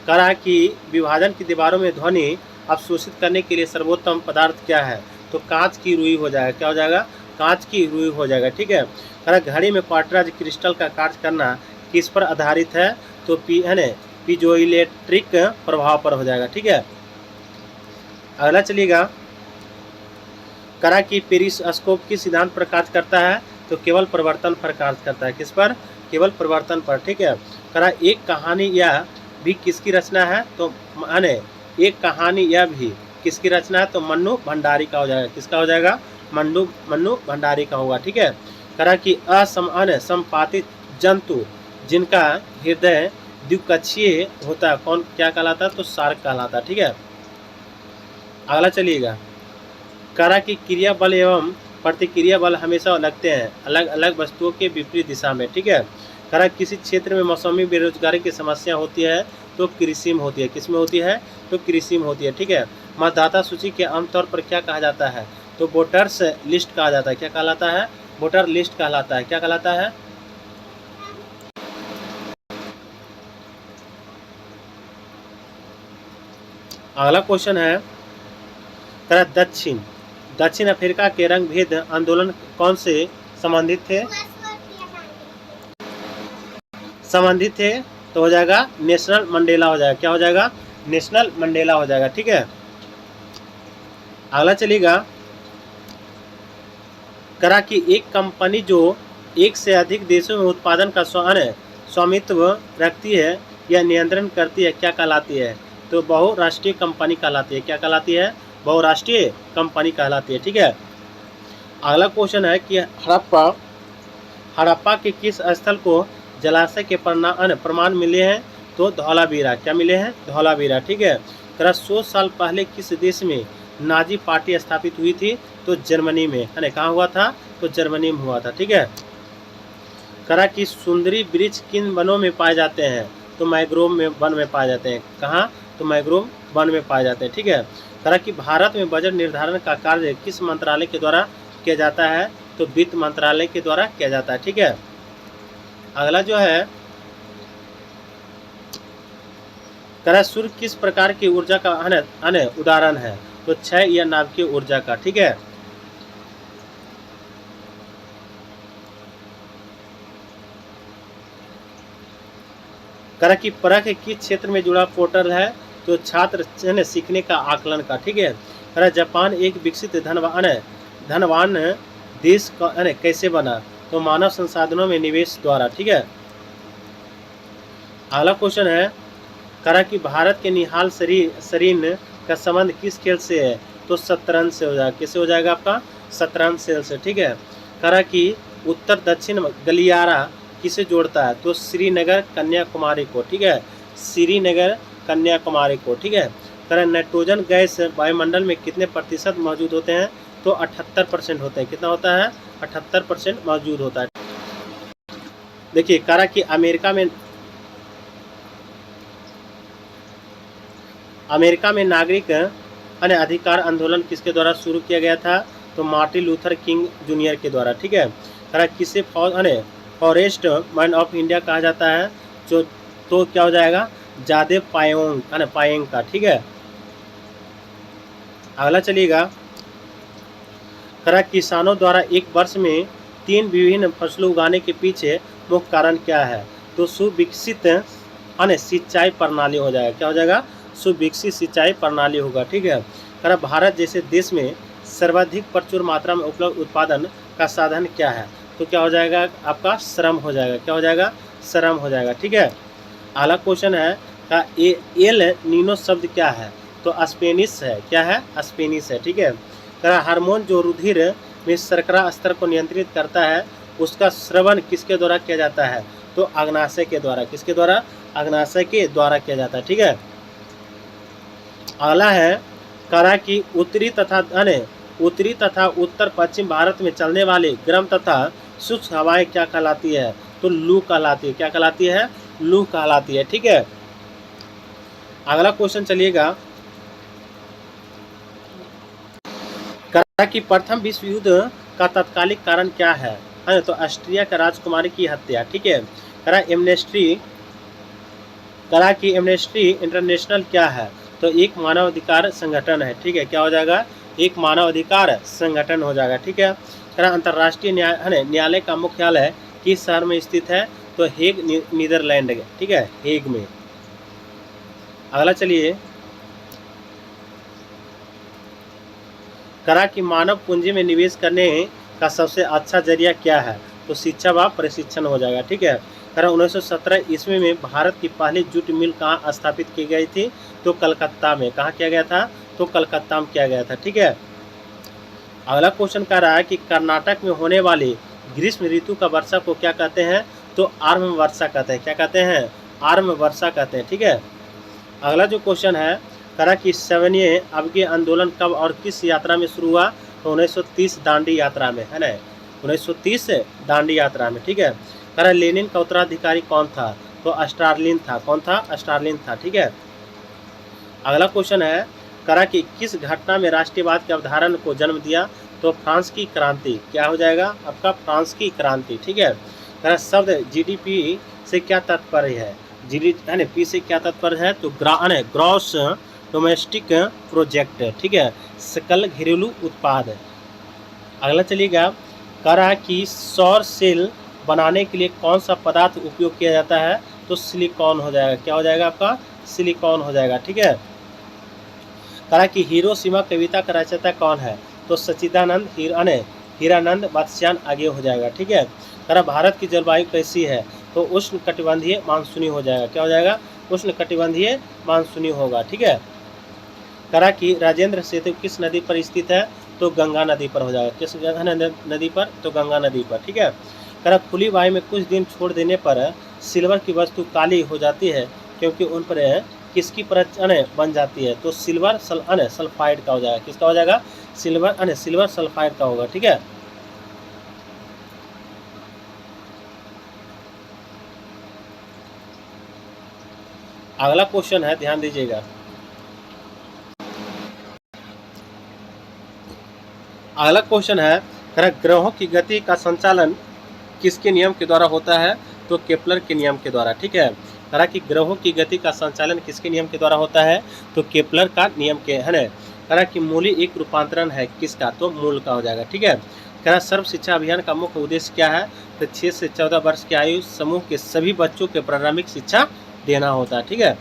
कह रहा है कि विभाजन की दीवारों में ध्वनि अवशोषित करने के लिए सर्वोत्तम पदार्थ क्या है, तो कांच की रुई हो जाएगा। क्या हो जाएगा, कांच की रुई हो जाएगा। ठीक है। कह रहा घड़ी में क्वार्टज क्रिस्टल का कार्य करना किस पर आधारित है, तो पीजोइलेक्ट्रिक प्रभाव पर हो जाएगा। ठीक है। अगला चलिएगा, करा कि पेरिस्कोप किस सिद्धांत पर कार्य करता है, तो केवल परिवर्तन पर कार्य करता है। किस पर, केवल परिवर्तन पर। ठीक है। करा एक कहानी यह भी किसकी रचना है, तो माने एक कहानी यह भी किसकी रचना है, तो मन्नू भंडारी का हो जाएगा। किसका हो जाएगा, मन्नू भंडारी का होगा। ठीक है। करा कि असंपातित जंतु जिनका हृदय द्विकक्षीय होता है, कौन क्या कहलाता है, तो शार्क कहलाता है। ठीक है। अगला चलिएगा, करा कि क्रिया बल एवं प्रतिक्रिया बल हमेशा लगते हैं अलग अलग वस्तुओं के विपरीत दिशा में। ठीक है। करा किसी क्षेत्र में मौसमी बेरोजगारी की समस्या होती है, तो कृषि में होती है। किस में होती है, तो कृषि में होती है। ठीक है। मतदाता सूची के आमतौर पर क्या कहा जाता है, तो वोटर्स लिस्ट कहा जाता है। क्या कहलाता है, वोटर लिस्ट कहलाता है। क्या कहलाता है। अगला क्वेश्चन है, करा दक्षिण अफ्रीका के रंग भेद आंदोलन कौन से संबंधित थे, तो हो जाएगा नेशनल मंडेला हो जाएगा। क्या हो जाएगा, नेशनल मंडेला हो जाएगा। ठीक है। अगला चलिएगा, करा कि एक कंपनी जो एक से अधिक देशों में उत्पादन का स्वामित्व रखती है या नियंत्रण करती है, क्या कहलाती है, तो बहुराष्ट्रीय कंपनी कहलाती है। क्या कहलाती है, बहुराष्ट्रीय कंपनी कहलाती है। ठीक है। अगला क्वेश्चन है कि हड़प्पा के किस स्थल को जलाशय के प्रमाण मिले हैं, तो धौलावीरा। क्या मिले हैं, धौलावीरा। ठीक है। 100 साल पहले किस देश में नाजी पार्टी स्थापित हुई थी, तो जर्मनी में, है ना, कहाँ हुआ था, तो जर्मनी में हुआ था। ठीक है। करा कि सुंदरी वृक्ष किन वनों में पाए जाते हैं, तो मैंग्रोव में वन में पाए जाते हैं। कहाँ, तो मैंग्रोव वन में पाए जाते हैं। ठीक है। करा कि भारत में बजट निर्धारण का कार्य किस मंत्रालय के द्वारा किया जाता है, तो वित्त मंत्रालय के द्वारा किया जाता है। ठीक है। अगला जो है, करा सूर्य किस प्रकार की ऊर्जा का उदाहरण है, तो क्षय या नाभिकीय ऊर्जा का। ठीक है। करा कि परख किस क्षेत्र में जुड़ा पोर्टल है, तो छात्र सीखने का आकलन का। ठीक है। करा जापान एक विकसित धनवान देश का कैसे बना, तो मानव संसाधनों में निवेश द्वारा। ठीक है। अगला क्वेश्चन है, करा कि भारत के निहाल सरीन का संबंध किस खेल से है, तो शतरंज से हो जाएगा। किससे हो जाएगा, आपका शतरंज खेल से। ठीक है। करा कि उत्तर दक्षिण गलियारा किसे जोड़ता है, तो श्रीनगर कन्याकुमारी को। ठीक है। श्रीनगर कन्याकुमारी को, ठीक है। कह नाइट्रोजन गैस वायुमंडल में कितने प्रतिशत मौजूद होते हैं, तो 78% होते हैं। कितना होता है, 78% मौजूद होता है। देखिए कह रहा कि अमेरिका में नागरिक अधिकार आंदोलन किसके द्वारा शुरू किया गया था, तो मार्टिन लूथर किंग जूनियर के द्वारा, ठीक है। कह रहा किसे फॉरेस्ट मैन ऑफ इंडिया कहा जाता है, जो तो क्या हो जाएगा, जादेव पायेंग का, ठीक है। अगला चलिएगा, कह रहा किसानों द्वारा एक वर्ष में 3 विभिन्न फसलों उगाने के पीछे मुख्य कारण क्या है, तो सुविकसित सिंचाई प्रणाली हो जाएगा। क्या हो जाएगा, सुविकसित सिंचाई प्रणाली होगा, ठीक है। कह रहा भारत जैसे देश में सर्वाधिक प्रचुर मात्रा में उपलब्ध उत्पादन का साधन क्या है, तो क्या हो जाएगा आपका, श्रम हो जाएगा। क्या हो जाएगा, श्रम हो जाएगा, ठीक है। अगला क्वेश्चन है का एल नीनो शब्द क्या है, तो स्पेनिश है। क्या है, स्पेनिश है, ठीक है। कह रहा हार्मोन जो रुधिर में शर्करा स्तर को नियंत्रित करता है, उसका श्रवण किसके द्वारा किया जाता है, तो अग्नाशय के द्वारा। किसके द्वारा, अग्नाशय के द्वारा किया जाता है, ठीक है। अगला है, कह रहा कि उत्तरी तथा उत्तर पश्चिम भारत में चलने वाली गर्म तथा शुष्क हवाएं क्या कहलाती है, तो लू कहलाती है। क्या कहलाती है, लू कहलाती है, ठीक है। अगला क्वेश्चन चलिएगा, कह रहा कि प्रथम विश्व युद्ध का तत्कालिक कारण क्या है, तो ऑस्ट्रिया का राजकुमारी की हत्या, ठीक है। कह रहा कि एमनेस्टी इंटरनेशनल क्या है, तो एक मानवाधिकार संगठन है, ठीक है। क्या हो जाएगा, एक मानवाधिकार संगठन हो जाएगा, ठीक है। कह रहा अंतर्राष्ट्रीय न्यायालय का मुख्यालय किस शहर में स्थित है, तो हेग नीदरलैंड, ठीक है, हेग में। अगला चलिए, करा कि मानव पूंजी में निवेश करने का सबसे अच्छा जरिया क्या है, तो शिक्षा व प्रशिक्षण हो जाएगा, ठीक है। करा 1917 ईस्वी में भारत की पहली जूट मिल कहाँ स्थापित की गई थी, तो कलकत्ता में। कहाँ किया गया था, तो कलकत्ता में किया गया था, ठीक है। अगला क्वेश्चन कह रहा है कि कर्नाटक में होने वाली ग्रीष्म ऋतु का वर्षा को क्या कहते हैं, तो आर्म वर्षा कहते हैं। क्या कहते हैं, आर्म वर्षा कहते हैं, ठीक है। अगला जो क्वेश्चन है, कह रहा कि 7वें अवज्ञ आंदोलन कब और किस यात्रा में शुरू हुआ, तो 1930 दांडी यात्रा में, है ना, 1930 दांडी यात्रा में, ठीक है। कह रहा लेनिन का उत्तराधिकारी कौन था, तो स्टालिन था। कौन था, स्टालिन था, ठीक है। अगला क्वेश्चन है, कह रहा कि किस घटना में राष्ट्रीयवाद के अवधारण को जन्म दिया, तो फ्रांस की क्रांति। क्या हो जाएगा आपका, फ्रांस की क्रांति, ठीक है। कह रहा शब्द जीडीपी से क्या तात्पर्य है, जीडीपी से क्या तात्पर्य है, तो ग्रॉस डोमेस्टिक प्रोजेक्ट, ठीक है, सकल घरेलू उत्पाद। अगला चलिएगा, कह रहा कि सौर सेल बनाने के लिए कौन सा पदार्थ उपयोग किया जाता है, तो सिलिकॉन हो जाएगा। क्या हो जाएगा आपका, सिलिकॉन हो जाएगा, ठीक है। कहा कि हिरोशिमा कविता का रचयिता कौन है, तो सच्चिदानंद हीरानंद बख्शियान आगे हो जाएगा, ठीक है। कहा भारत की जलवायु कैसी है, तो उष्ण कटिबंधीय मानसूनी हो जाएगा। क्या हो जाएगा, उष्ण कटिबंधीय मानसूनी होगा, ठीक है। कहा कि राजेंद्र सेतु किस नदी पर स्थित है, तो गंगा नदी पर हो जाएगा। किस नदी पर, तो गंगा नदी पर, ठीक है। कहा खुली वायु में कुछ दिन छोड़ देने पर सिल्वर की वस्तु काली हो जाती है, क्योंकि उन पर किसकी परत बन जाती है, तो सिल्वर सल्फाइड का हो जाएगा। किसका हो जाएगा, सिल्वर सल्फाइड का होगा, ठीक है। अगला क्वेश्चन है, ध्यान दीजिएगा। अगला क्वेश्चन है, ग्रहों की गति का संचालन किसके नियम के द्वारा होता है, तो केपलर के नियम के द्वारा, ठीक है। कहा कि ग्रहों की गति का संचालन किसके नियम के द्वारा होता है, तो केपलर का नियम के, है ना। कहा कि मूली एक रूपांतरण है किसका, तो मूल का हो जाएगा, ठीक है। कहा सर्व शिक्षा अभियान का मुख्य उद्देश्य क्या है, तो 6 से 14 वर्ष के आयु समूह के सभी बच्चों के प्रारंभिक शिक्षा देना होता है, ठीक है।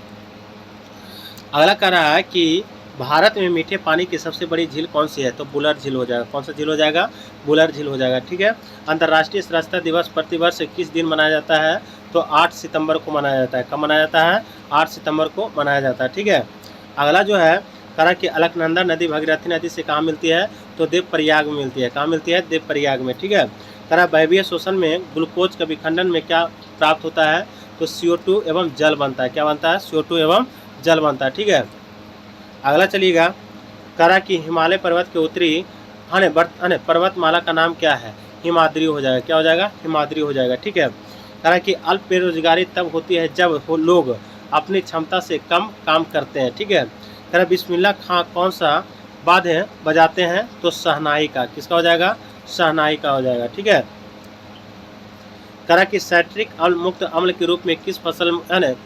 अगला कह रहा है कि भारत में मीठे पानी की सबसे बड़ी झील कौन सी है, तो बुलर झील हो जाएगा। कौन सा झील हो जाएगा, बुलर झील हो जाएगा, ठीक है। अंतर्राष्ट्रीय स्वच्छता दिवस प्रतिवर्ष किस दिन मनाया जाता है, तो 8 सितंबर को मनाया जाता है। कब मनाया जाता है, 8 सितंबर को मनाया जाता है, ठीक है। अगला जो है, कहा कि अलकनंदा नदी भगीरथी नदी से कहाँ मिलती है, तो देवप्रयाग में मिलती है। कहाँ मिलती है, देवप्रयाग में, ठीक है। कहा वायवीय शोषण में ग्लूकोज का विखंडन में क्या प्राप्त होता है, तो CO2 एवं जल बनता है। क्या बनता है, CO2 एवं जल बनता है, ठीक है। अगला चलिएगा, करा कि हिमालय पर्वत के उत्तरी पर्वतमाला का नाम क्या है? हिमाद्री हो जाएगा। क्या हो जाएगा? हिमाद्री हो जाएगा, ठीक है। करा कि अल्प बेरोजगारी तब होती है जब लोग अपनी क्षमता से कम काम करते हैं, ठीक है। करा बिस्मिल्लाह खां कौन सा वाद्य बजाते हैं? तो शहनाई का। किसका हो जाएगा? शहनाई का हो जाएगा, ठीक है। करा कि सैट्रिक अम्ल मुक्त अम्ल के रूप में किस फसल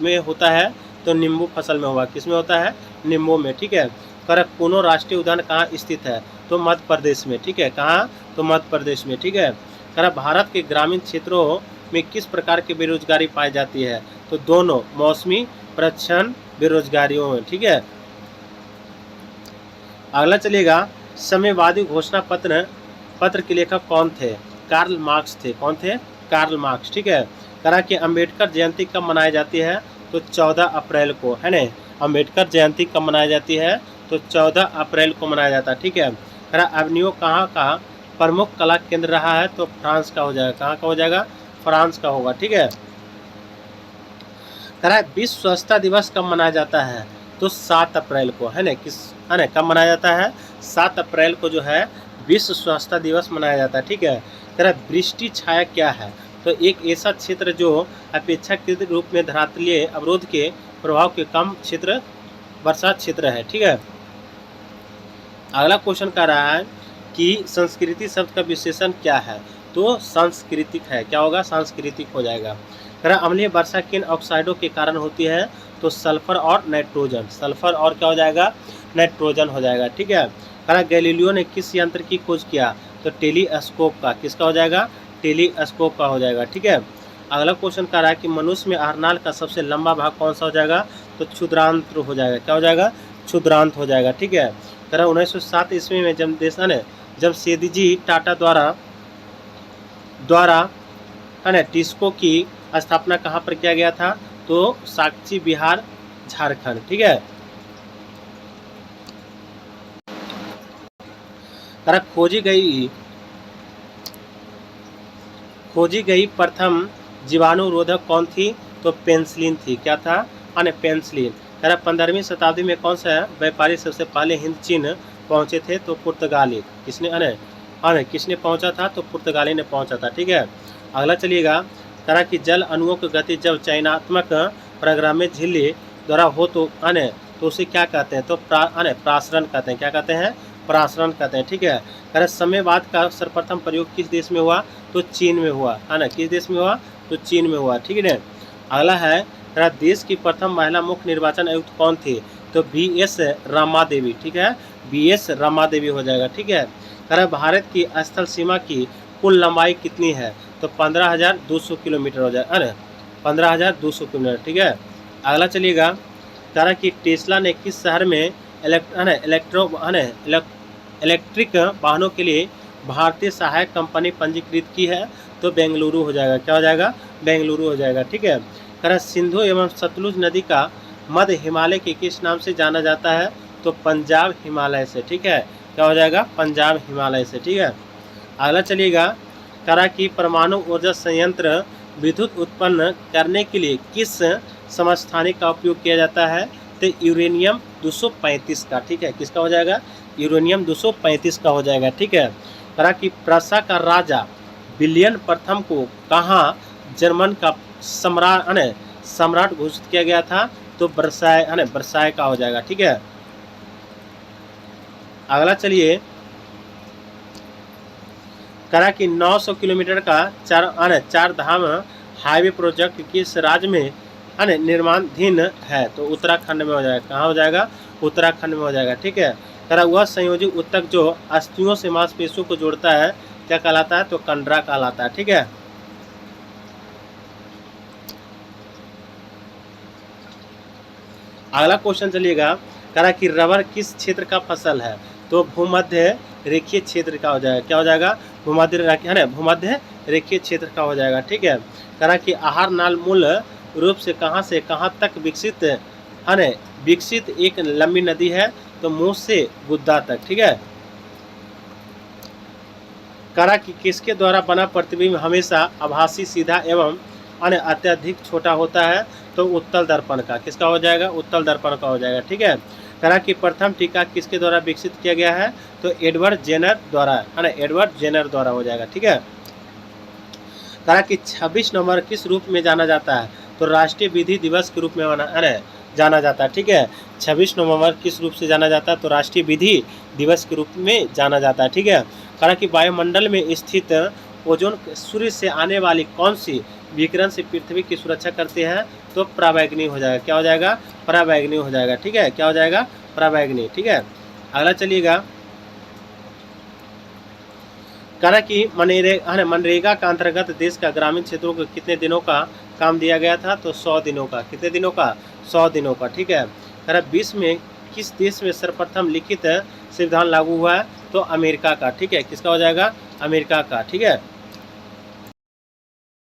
में होता है? तो नींबू फसल में होगा। किस में होता है? नींबू में, ठीक है। करा कूनो राष्ट्रीय उद्यान कहाँ स्थित है? तो मध्य प्रदेश में, ठीक है। कहाँ? तो मध्य प्रदेश में, ठीक है। करा भारत के ग्रामीण क्षेत्रों में किस प्रकार की बेरोजगारी पाई जाती है? तो दोनों, मौसमी प्रच्छन्न बेरोजगारियों में, ठीक है। अगला चलिएगा, साम्यवादी घोषणा पत्र के लेखक कौन थे? कार्ल मार्क्स थे। कौन थे? कार्ल मार्क्स, ठीक है। करा कि अम्बेडकर जयंती कब मनाई जाती है? तो 14 अप्रैल को, है ना। अम्बेडकर जयंती कब मनाई जाती है? तो 14 अप्रैल को मनाया जाता है, ठीक है। करा एवेन्यू कहाँ का प्रमुख कला केंद्र रहा है? तो फ्रांस का हो जाएगा। कहाँ का हो जाएगा? फ्रांस का होगा, ठीक है। करा विश्व स्वच्छता दिवस कब मनाया जाता है? तो 7 अप्रैल को, है ना। है ना, कब मनाया जाता है? 7 अप्रैल को जो है विश्व स्वच्छता दिवस मनाया जाता है, ठीक है। करा वृष्टि छाया क्या है? तो एक ऐसा क्षेत्र जो अपेक्षाकृत रूप में धरातलीय अवरोध के प्रभाव के कम क्षेत्र वर्षा क्षेत्र है, ठीक है। अगला क्वेश्चन कह रहा है कि संस्कृति शब्द का विशेषण क्या है? तो सांस्कृतिक है। क्या होगा? सांस्कृतिक हो जाएगा। करा अम्लीय वर्षा किन ऑक्साइडों के कारण होती है? तो सल्फर और नाइट्रोजन। सल्फर और क्या हो जाएगा? नाइट्रोजन हो जाएगा, ठीक है। करा गैलीलियो ने किस यंत्र की खोज किया? तो टेलीस्कोप का। किसका हो जाएगा? टेलीस्कोप का हो जाएगा, ठीक है। अगला क्वेश्चन कह रहा है कि मनुष्य में आहारनाल का सबसे लंबा भाग कौन सा हो जाएगा? तो क्षुद्रांत हो जाएगा। क्या हो जाएगा? क्षुद्रांत हो जाएगा, ठीक है। कह रहा 1907 ईस्वी में जब सेठजी टाटा द्वारा है ना टिस्को की स्थापना कहाँ पर किया गया था? तो साक्षी बिहार, झारखंड, ठीक है। कह रहा खोजी गई प्रथम जीवाणुरोधक कौन थी? तो पेंसिलिन थी। क्या था? पेंसिलिन। कह रहा 15वीं शताब्दी में कौन सा व्यापारी सबसे पहले हिंद चीन पहुंचे थे? तो पुर्तगाली। किसने पहुंचा था? तो पुर्तगाली ने पहुंचा था, ठीक है। अगला चलिएगा, कह रहा कि जल अणुओं की गति जब चयनात्मक प्रोग्राम में झिल्ली द्वारा हो तो उसे क्या कहते हैं? तो प्रासरण कहते हैं। क्या कहते हैं? प्रासरण कहते हैं, ठीक है। कह रहा साम्यवाद का सर्वप्रथम प्रयोग किस देश में हुआ? तो चीन में हुआ, है ना। किस देश में हुआ? तो चीन में हुआ, ठीक है। अगला है, कह रहा देश की प्रथम महिला मुख्य निर्वाचन आयुक्त कौन थी? तो BS रमा देवी, ठीक है। BS रमा देवी हो जाएगा, ठीक है। कह रहा भारत की स्थल सीमा की कुल लंबाई कितनी है? तो 15,200 किलोमीटर हो जाएगा, है ना। 15,200 किलोमीटर, ठीक है। अगला चलिएगा, कह रहा कि टेस्ला ने किस शहर में इलेक्ट्रिक वाहनों के लिए भारतीय सहायक कंपनी पंजीकृत की है? तो बेंगलुरु हो जाएगा। क्या हो जाएगा? बेंगलुरु हो जाएगा, ठीक है। कह रहा सिंधु एवं सतलुज नदी का मध्य हिमालय के किस नाम से जाना जाता है? तो पंजाब हिमालय से, ठीक है। क्या हो जाएगा? पंजाब हिमालय से, ठीक है। अगला चलिएगा, कह रहा कि परमाणु ऊर्जा संयंत्र विद्युत उत्पन्न करने के लिए किस समस्थानिक का उपयोग किया जाता है? तो यूरेनियम 235 का, ठीक है। किसका हो जाएगा? यूरेनियम 235 का हो जाएगा, ठीक है। कहा कि प्रशा का राजा विलियम प्रथम को कहाँ जर्मन का सम्राट घोषित किया गया था? तो वर्साय का हो जाएगा, ठीक है। अगला चलिए, कहा कि 900 किलोमीटर का चार धाम हाईवे प्रोजेक्ट किस राज्य में निर्माणाधीन है? तो उत्तराखंड में हो जाएगा। कहाँ हो जाएगा? उत्तराखंड में हो जाएगा, ठीक है। कह वह संयोजी ऊतक जो अस्थियों से मांसपेशियों को जोड़ता है क्या कहलाता है? तो कंडरा कहलाता है, ठीक है। अगला क्वेश्चन चलिएगा, कह कि रबर किस क्षेत्र का फसल है? तो भूमध्य रेखीय क्षेत्र का हो जाएगा। क्या हो जाएगा? भूमध्य रेखीय क्षेत्र का हो जाएगा, ठीक है। कह कि आहार नाल मूल रूप से कहाँ तक विकसित एक लंबी नदी है? तो मुंह से गुद्दा तक, ठीक है। कह कि किसके द्वारा बना प्रतिबिंब हमेशा आभासी, सीधा एवं अत्यधिक छोटा होता है तो उत्तल दर्पण का। किसका हो जाएगा? उत्तल दर्पण का हो जाएगा। ठीक है। करा कि प्रथम टीका किसके द्वारा विकसित किया गया है? तो एडवर्ड जेनर द्वारा, है ना, एडवर्ड जेनर द्वारा हो जाएगा। ठीक है। करा कि 26 नवंबर किस रूप में जाना जाता है? तो राष्ट्रीय विधि दिवस के रूप में जाना जाता है। ठीक है। 26 नवंबर किस रूप से जाना जाता है? तो राष्ट्रीय विधि दिवस के रूप में जाना जाता है। ठीक है। करा कि वायुमंडल में स्थित ओजोन सूर्य से आने वाली कौन सी विकिरण से पृथ्वी की सुरक्षा करते हैं? तो पराबैंगनी हो जाएगा। क्या हो जाएगा? पराबैंगनी हो जाएगा। ठीक है। क्या हो जाएगा? पराबैंगनी। ठीक है। अगला चलिएगा, करा कि मनरेगा का अंतर्गत देश का ग्रामीण क्षेत्रों को कितने दिनों का काम दिया गया था? तो 100 दिनों का। कितने दिनों का? 100 दिनों का। ठीक है। करा विश्व में किस देश में सर्वप्रथम लिखित संविधान लागू हुआ है? तो अमेरिका का। ठीक है। किसका हो जाएगा? अमेरिका का। ठीक है।